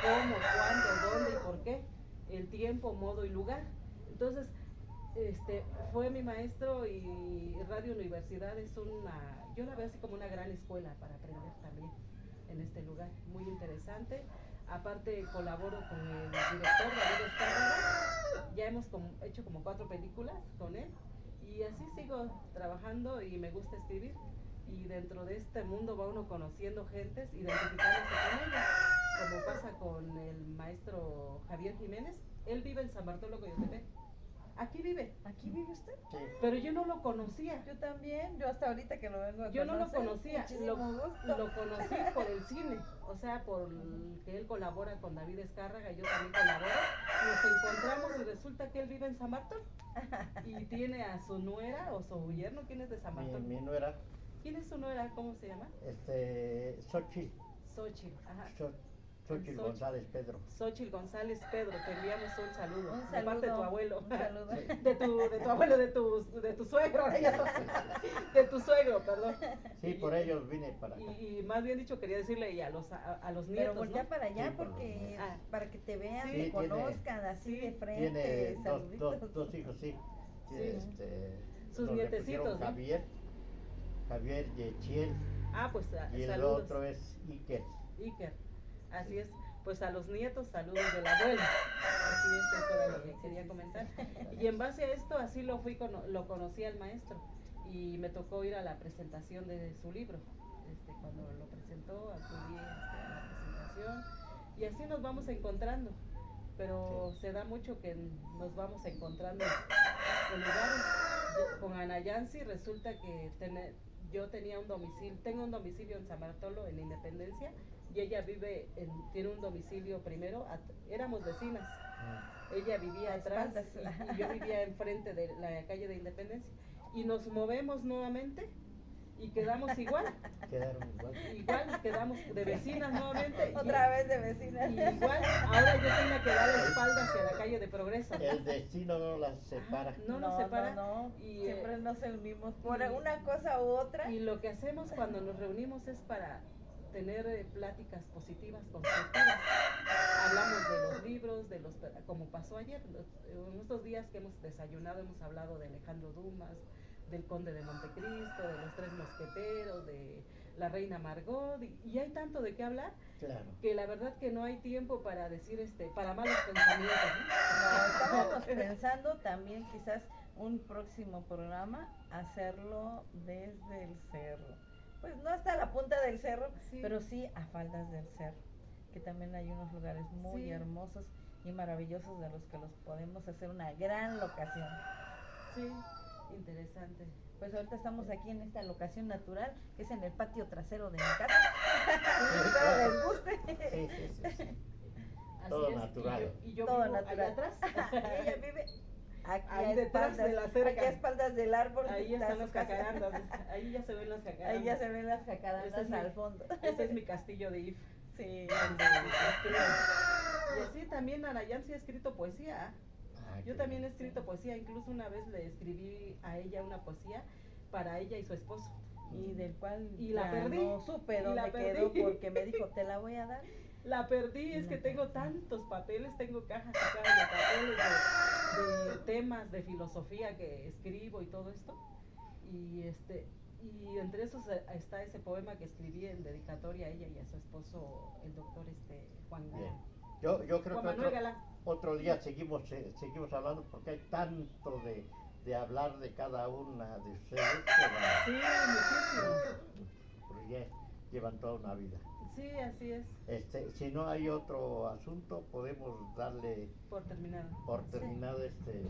cómo, cuándo, dónde y por qué, el tiempo, modo y lugar. Entonces, fue mi maestro, y Radio Universidad es yo la veo así como una gran escuela para aprender también en este lugar, muy interesante. Aparte colaboro con el director David Escárraga, ya hemos hecho como 4 películas con él, y así sigo trabajando y me gusta escribir. Y dentro de este mundo va uno conociendo gentes, identificándose con ellas, como pasa con el maestro Javier Jiménez. Él vive en San Bartolo, Coyotepec. Aquí vive, ¿Aquí vive usted? Sí. pero yo no lo conocía. Yo también, yo hasta ahorita que lo vengo a Yo no lo conocer, conocía, muchísimo gusto. lo conocí por el cine, o sea, por que él colabora con David Escárraga, yo también colaboro. Nos encontramos y resulta que él vive en San Bartolo y tiene a su nuera o su yerno. ¿Quién es de San Bartolo? Mi nuera, ¿Quién es su nuera? ¿Cómo se llama? Xochitl, Xochitl, ajá. Xochitl González Pedro. Xochitl González Pedro, te enviamos un saludo, Un de parte de tu abuelo. Un saludo. Sí. De tu abuelo, de tu suegro, de tu suegro, perdón. Sí, por ellos vine para acá. Y más bien dicho, quería decirle, y a los Pero nietos, voltea ¿no? para allá Sí, por los porque nietos. para que te vean, Sí, te tiene- conozcan así sí, de frente, Tiene saluditos. dos hijos, sí. Tiene, Sí. Sus los le nietecitos, pusieron ¿no? Javier Yechiel, Ah, pues y el saludos. otro es Iker. Iker. Así Sí. es. Pues a los nietos, saludos del abuelo. Así es, eso era lo que quería comentar. Y en base a esto, así lo conocí al maestro. Y me tocó ir a la presentación de su libro. Cuando lo presentó, acudí a la presentación. Y así nos vamos encontrando. Pero Sí. se da mucho que nos vamos encontrando en lugares. Con Ana Yancy resulta que yo tengo un domicilio en San Bartolo, en Independencia, y ella tiene un domicilio primero, éramos vecinas. Ella vivía A atrás espaldas. y yo vivía enfrente de la calle de Independencia. Y nos movemos nuevamente y quedamos igual. Quedaron igual. Igual quedamos de vecinas nuevamente. Otra vez de vecina. Y igual, ahora yo soy la que da la espalda hacia la calle de Progreso. El destino no las separa. No nos separa. No, Y, siempre nos unimos por y- una cosa u otra. Y lo que hacemos cuando nos reunimos es para tener pláticas positivas, constructivas. Hablamos de los libros, como pasó ayer, en estos días que hemos desayunado hemos hablado de Alejandro Dumas, del Conde de Montecristo, de los Tres Mosqueteros, de la Reina Margot, y hay tanto de qué hablar, Claro. que la verdad que no hay tiempo para decir para malos pensamientos, No, estábamos pensando también quizás un próximo programa hacerlo desde el cerro. Pues no hasta la punta del cerro, Sí. pero sí a faldas del cerro, que también hay unos lugares muy Sí. hermosos y maravillosos de los que los podemos hacer una gran locación. Sí, interesante. Pues ahorita estamos aquí en esta locación natural, que es en el patio trasero de mi casa. Sí, Espero claro. les guste. Sí, sí, sí, sí. Así Todo es, natural. Y yo Todo vivo natural. allá atrás. Ella vive aquí Ahí a detrás espaldas, de la cerca. aquí a espaldas del árbol. Ahí está están su las casa. jacarandas, ahí ya se ven las jacarandas. Ahí ya se ven las jacarandas Ese es mi- al fondo. Este es mi castillo de If. Sí. Y así también Anayan sí ha escrito poesía. Ah, Yo qué también he bien. escrito poesía, incluso una vez le escribí a ella una poesía para ella y su esposo. Y del cual Y la ya perdí. no supe Y dónde la quedó perdí. porque me dijo, te la voy a dar. La perdí, es que tengo tantos papeles, tengo cajas y cajas de papeles de temas de filosofía que escribo y todo esto. Y entre esos está ese poema que escribí en dedicatoria a ella y a su esposo, el doctor Juan Bien. Galán. Yo creo Juan que Manuel Galán. otro día seguimos hablando porque hay tanto de hablar de cada una de ustedes Sí, muchísimo. porque ya llevan toda una vida. Sí, así es, Si no hay otro asunto, podemos darle por terminado. por terminado este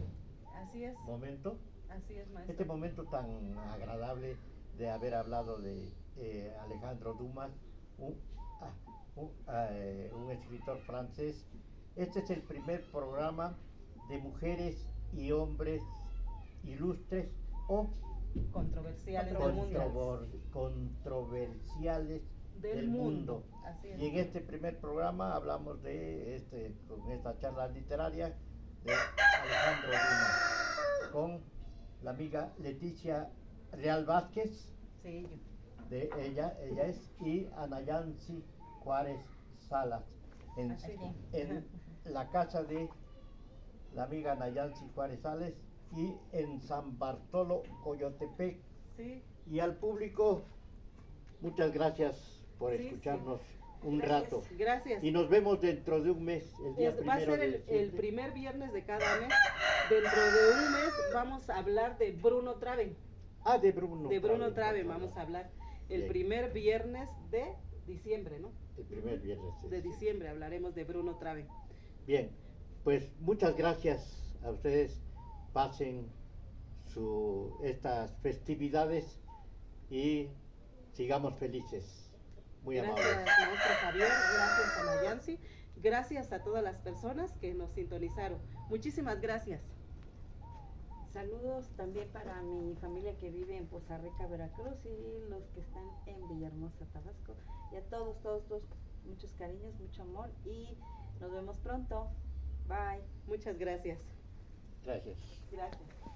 Así es, momento, maestro. este momento tan agradable de haber hablado de Alejandro Dumas, un escritor francés. Este es el primer programa de mujeres y hombres ilustres o Controversiales del mundo. controversiales Del mundo. Así es. Y en este primer programa hablamos con esta charla literaria de Alejandro Dumas, con la amiga Leticia Real Vázquez, Sí, ella es, y Anayansi Juárez Salas, Así en la casa de la amiga Anayansi Juárez Salas y en San Bartolo, Coyotepec. sí. Y al público, muchas gracias por Sí, escucharnos un Gracias, rato. Gracias. Y nos vemos dentro de un mes, el día Va a primero ser de el diciembre. primer viernes de cada mes. Dentro de un mes vamos a hablar de Bruno Traven. Ah, de Bruno. De Bruno Traven por favor. vamos a hablar. El Bien. primer viernes de diciembre, ¿no? El primer viernes. sí, De sí. diciembre hablaremos de Bruno Traven. Bien, pues muchas gracias a ustedes. Pasen estas festividades y sigamos felices. Muy Gracias, amables. maestro Javier. Gracias a Nayansi. Gracias a todas las personas que nos sintonizaron. Muchísimas gracias. Saludos también para mi familia que vive en Poza Rica, Veracruz, y los que están en Villahermosa, Tabasco. Y a todos, muchos cariños, mucho amor, y nos vemos pronto. Bye. Muchas gracias. Gracias. Gracias.